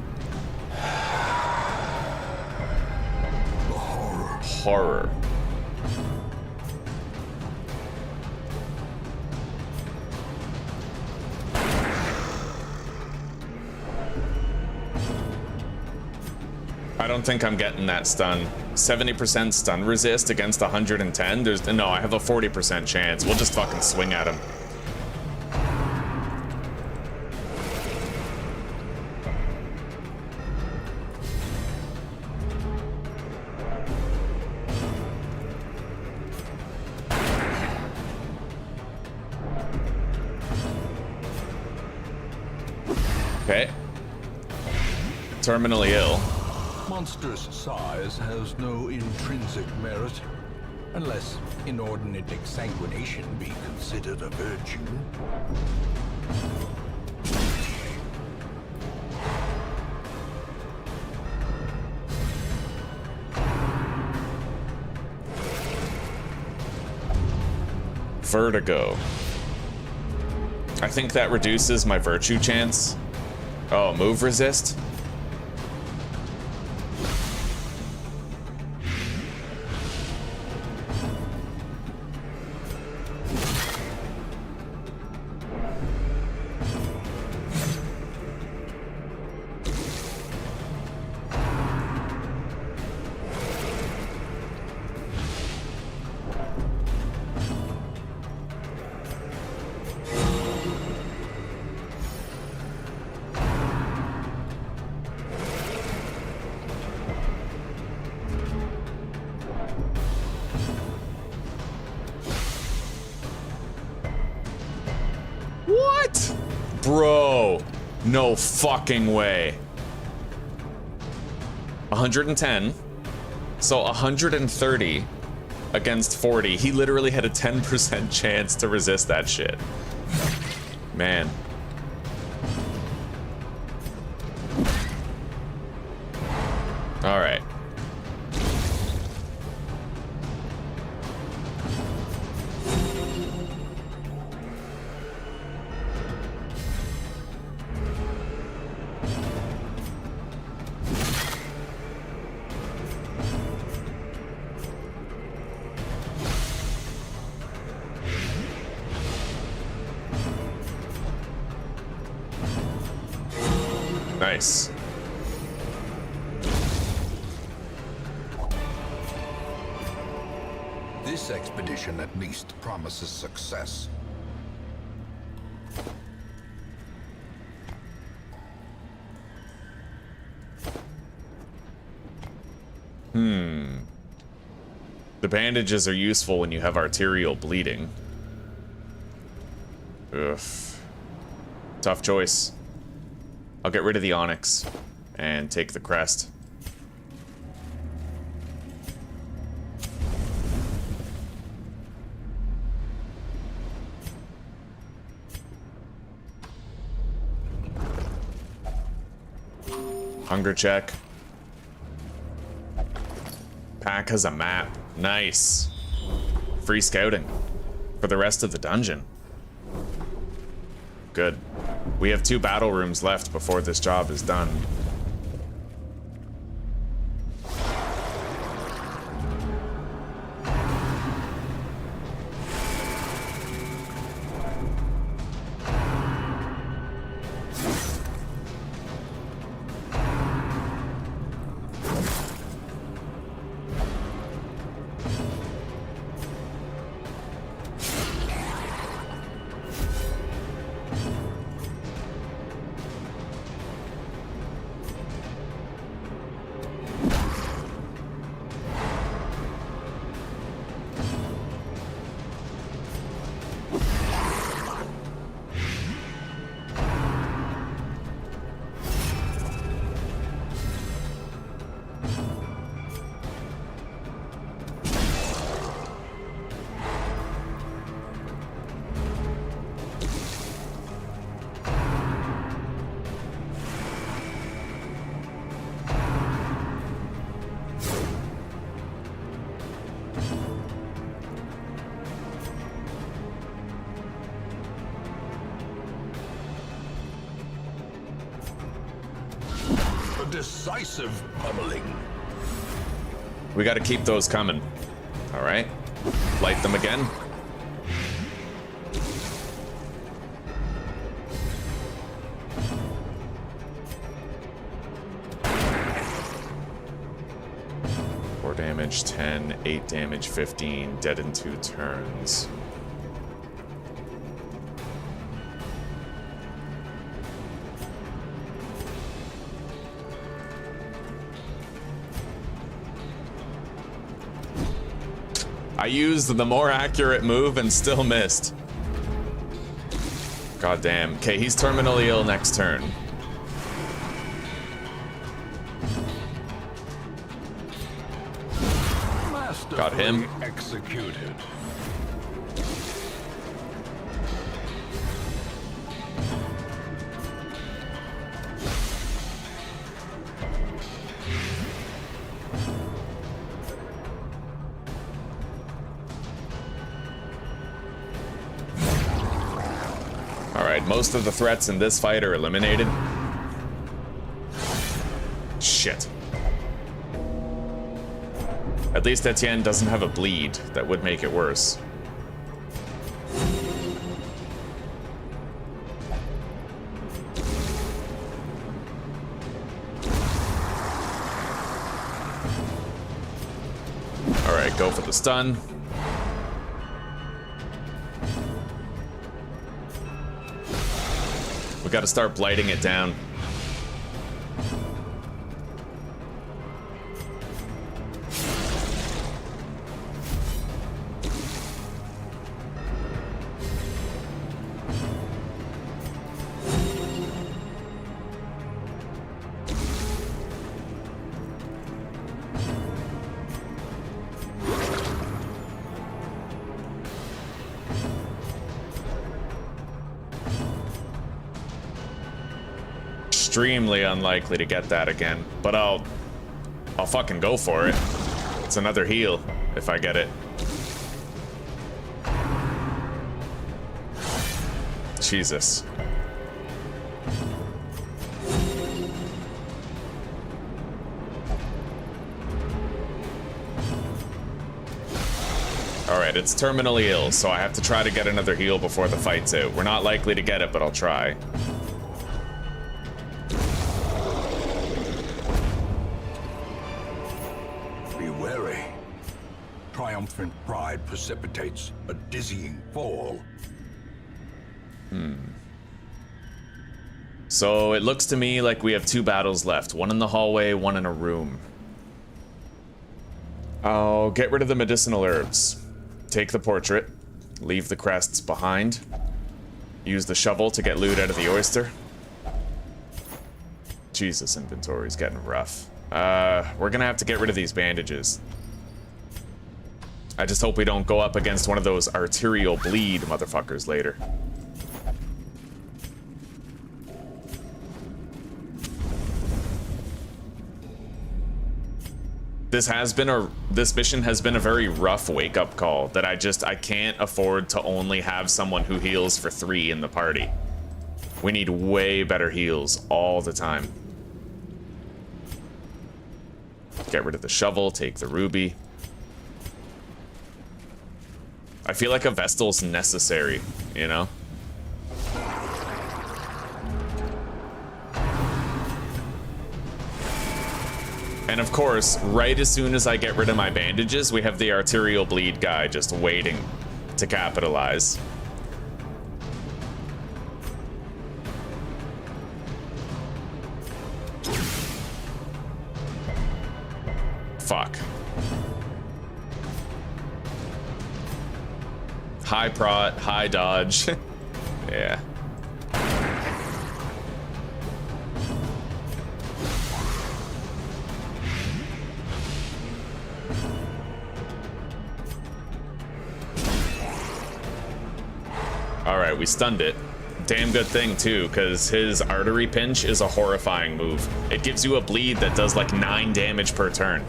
Horror. I don't think I'm getting that stun. 70% stun resist against 110? No, I have a 40% chance. We'll just fucking swing at him. Okay. Terminally ill. Monster's size has no intrinsic merit, unless inordinate exsanguination be considered a virtue. Vertigo. I think that reduces my virtue chance. Oh, move resist? What? Bro, no fucking way. 110. So 130 against 40. He literally had a 10% chance to resist that shit. Man. All right. Nice. This expedition at least promises success. The bandages are useful when you have arterial bleeding. Ugh. Tough choice. I'll get rid of the onyx and take the crest. Hunger check. Pack has a map. Nice. Free scouting for the rest of the dungeon. Good. We have 2 battle rooms left before this job is done. Decisive pummeling. We gotta keep those coming. Alright. Light them again. Four damage, 10, 8 damage, 15, dead in 2 turns. I used the more accurate move and still missed. God damn. Okay, he's terminally ill next turn. Got him. Executed. Most of the threats in this fight are eliminated. Shit. At least Etienne doesn't have a bleed. That would make it worse. Alright, go for the stun. We gotta start blighting it down. Extremely unlikely to get that again, but I'll fucking go for it. It's another heal if I get it. Jesus. Alright, it's terminally ill, so I have to try to get another heal before the fight's out. We're not likely to get it, but I'll try. triumphant pride precipitates a dizzying fall. So it looks to me like we have 2 battles left. One in the hallway, one in a room. I'll get rid of the medicinal herbs. Take the portrait. Leave the crests behind. Use the shovel to get loot out of the oyster. Jesus, inventory's getting rough. We're gonna have to get rid of these bandages. I just hope we don't go up against one of those arterial bleed motherfuckers later. This mission has been a very rough wake-up call that I can't afford to only have someone who heals for 3 in the party. We need way better heals all the time. Get rid of the shovel, take the ruby. I feel like a Vestal's necessary, you know? And of course, right as soon as I get rid of my bandages, we have the arterial bleed guy just waiting to capitalize. Fuck. High prot, high dodge. Yeah. Alright, we stunned it. Damn good thing too, because his artery pinch is a horrifying move. It gives you a bleed that does like 9 damage per turn.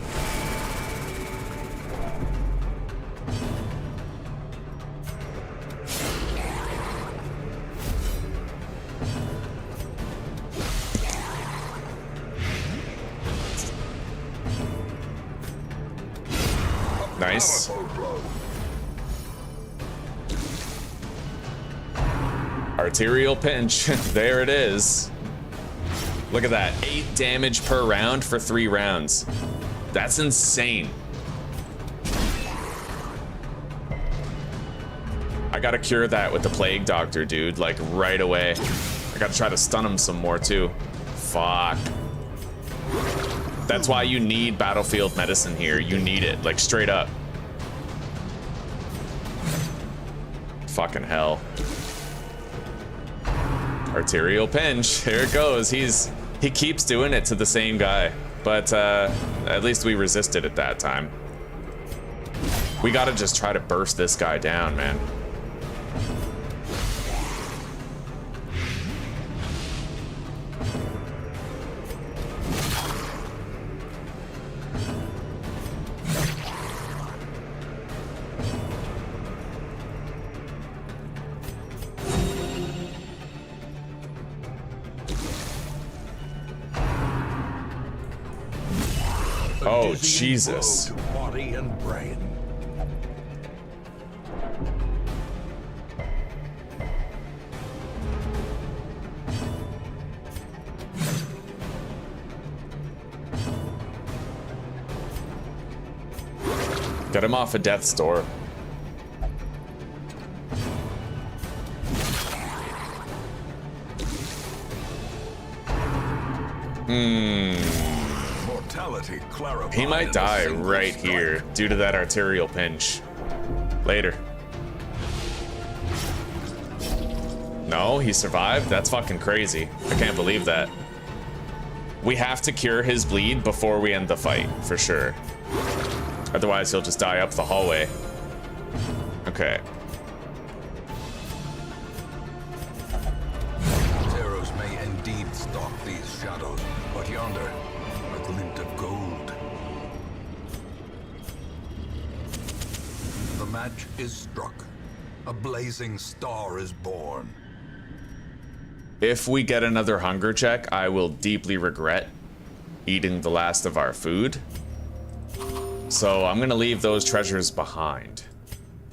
Nice. Arterial pinch. There it is. Look at that. 8 damage per round for 3 rounds. That's insane. I gotta cure that with the Plague Doctor, dude. Like, right away. I gotta try to stun him some more, too. Fuck. That's why you need battlefield medicine here. You need it. Like, straight up. Fucking hell. Arterial pinch. Here it goes. He keeps doing it to the same guy. But at least we resisted it that time. We gotta just try to burst this guy down, man. Oh, Jesus. Body and brain. Get him off a death's door. He might die right here due to that arterial pinch. Later. No, he survived? That's fucking crazy. I can't believe that. We have to cure his bleed before we end the fight, for sure. Otherwise, he'll just die up the hallway. Okay. Terrors may indeed stalk these shadows, but yonder, a glint of gold. The match is struck. A blazing star is born. If we get another hunger check, I will deeply regret eating the last of our food. So I'm gonna leave those treasures behind,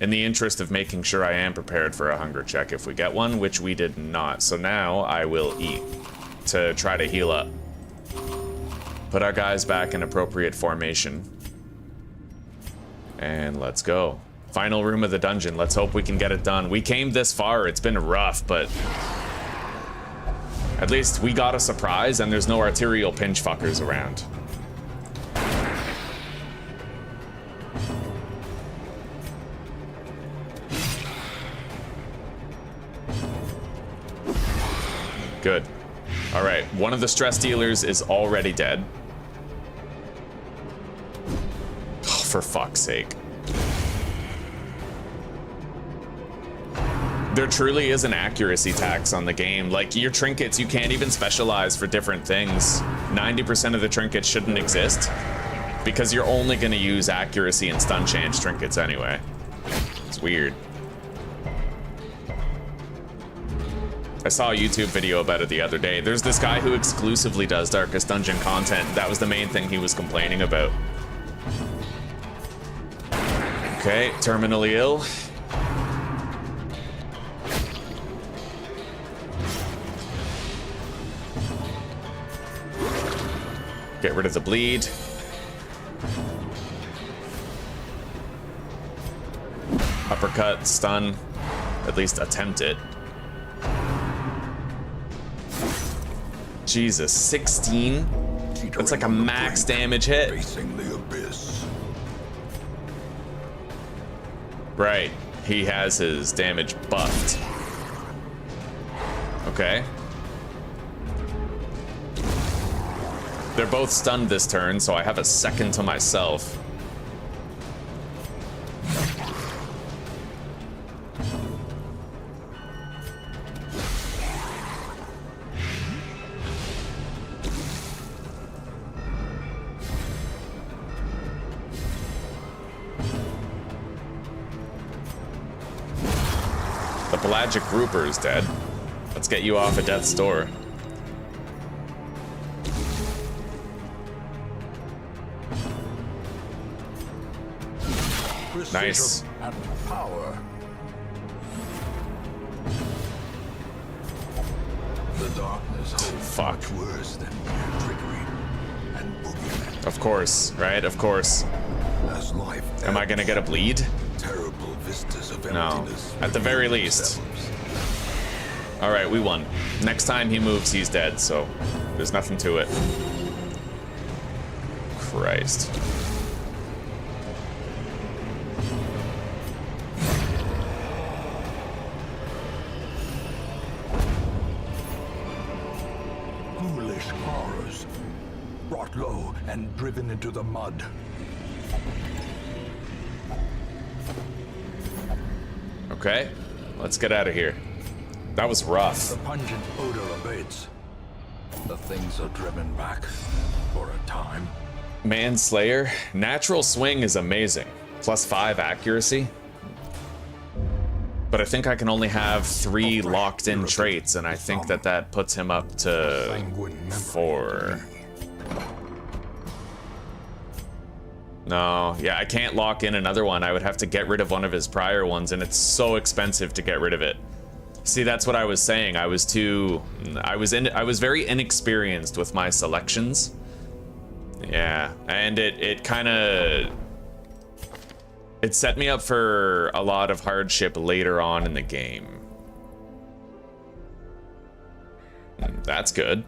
in the interest of making sure I am prepared for a hunger check if we get one, which we did not. So now I will eat to try to heal up. Put our guys back in appropriate formation. And let's go. Final room of the dungeon. Let's hope we can get it done. We came this far. It's been rough, but at least we got a surprise and there's no arterial pinch fuckers around. Good. All right, one of the stress dealers is already dead. Oh, for fuck's sake. There truly is an accuracy tax on the game. Like, your trinkets, you can't even specialize for different things. 90% of the trinkets shouldn't exist because you're only going to use accuracy and stun change trinkets anyway. It's weird. I saw a YouTube video about it the other day. There's this guy who exclusively does Darkest Dungeon content. That was the main thing he was complaining about. Okay, terminally ill. Get rid of the bleed. Uppercut, stun. At least attempt it. Jesus, 16? That's like a max damage hit. Facing the abyss. Right, he has his damage buffed. Okay. They're both stunned this turn, so I have a second to myself. The pelagic grouper is dead. Let's get you off of death's door. Nice. And power. The darkness holds Fuck. much worse than mere trickery and boogeyman. Of course, right? Of course. As life Am I gonna get a bleed? terrible vistas of No. emptiness At the very reveal least. themselves. Alright, we won. Next time he moves, he's dead, so there's nothing to it. Christ. Foolish horrors, brought low and driven into the mud. Okay, let's get out of here. That was rough. The pungent odor abates. The things are driven back for a time. Manslayer. Natural swing is amazing. +5 accuracy. But I think I can only have 3 locked in traits, and I think that puts him up to Sanguine memory 4. No, yeah, I can't lock in another one. I would have to get rid of one of his prior ones, and it's so expensive to get rid of it. See, that's what I was saying. I was very inexperienced with my selections. Yeah, and it kind of set me up for a lot of hardship later on in the game. That's good.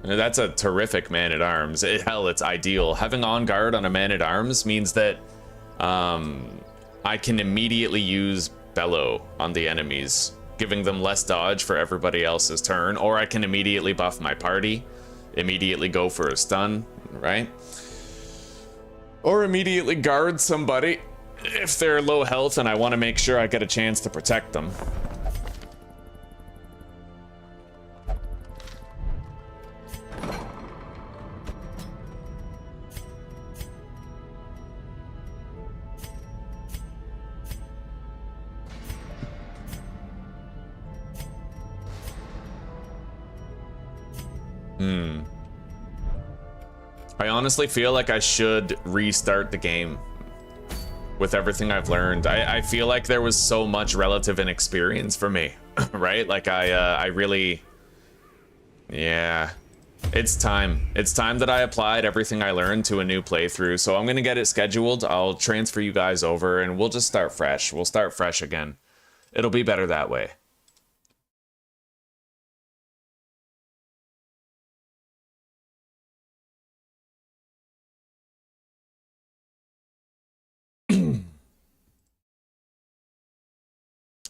That's a terrific man-at-arms. Hell, it's ideal. Having on guard on a man-at-arms means that I can immediately use bellow on the enemies, giving them less dodge for everybody else's turn, or I can immediately buff my party, immediately go for a stun, right? Or immediately guard somebody if they're low health and I want to make sure I get a chance to protect them. I honestly feel like I should restart the game with everything I've learned. I feel like there was so much relative inexperience for me, right? Like I really, yeah. It's time. It's time that I applied everything I learned to a new playthrough, so I'm gonna get it scheduled. I'll transfer you guys over, and we'll just start fresh. We'll start fresh again. It'll be better that way.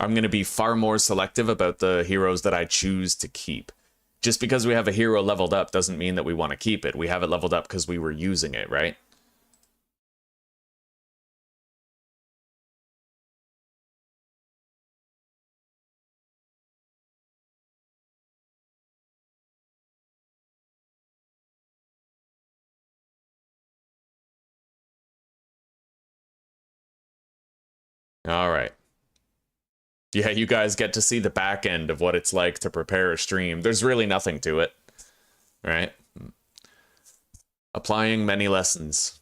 I'm gonna be far more selective about the heroes that I choose to keep. Just because we have a hero leveled up doesn't mean that we want to keep it. We have it leveled up because we were using it, right? All right. Yeah, you guys get to see the back end of what it's like to prepare a stream. There's really nothing to it, right? Applying many lessons.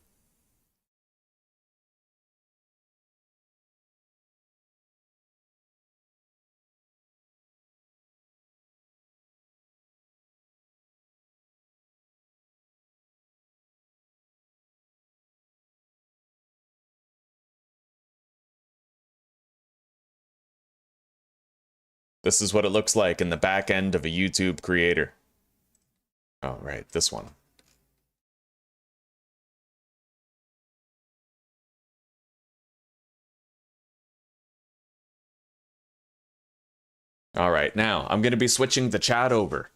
This is what it looks like in the back end of a YouTube creator. Oh, right, this one. All right, now I'm going to be switching the chat over,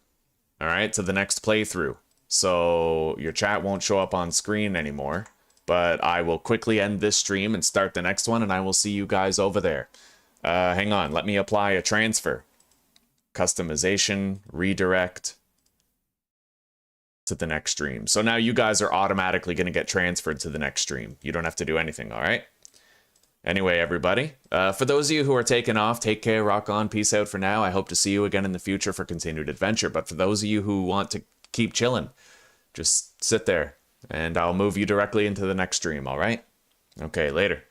all right, to the next playthrough. So your chat won't show up on screen anymore, but I will quickly end this stream and start the next one, and I will see you guys over there. Hang on, let me apply a transfer. Customization, redirect to the next stream. So now you guys are automatically going to get transferred to the next stream. You don't have to do anything, all right? Anyway, everybody, for those of you who are taking off, take care, rock on, peace out for now. I hope to see you again in the future for continued adventure. But for those of you who want to keep chilling, just sit there, and I'll move you directly into the next stream, all right? Okay, later.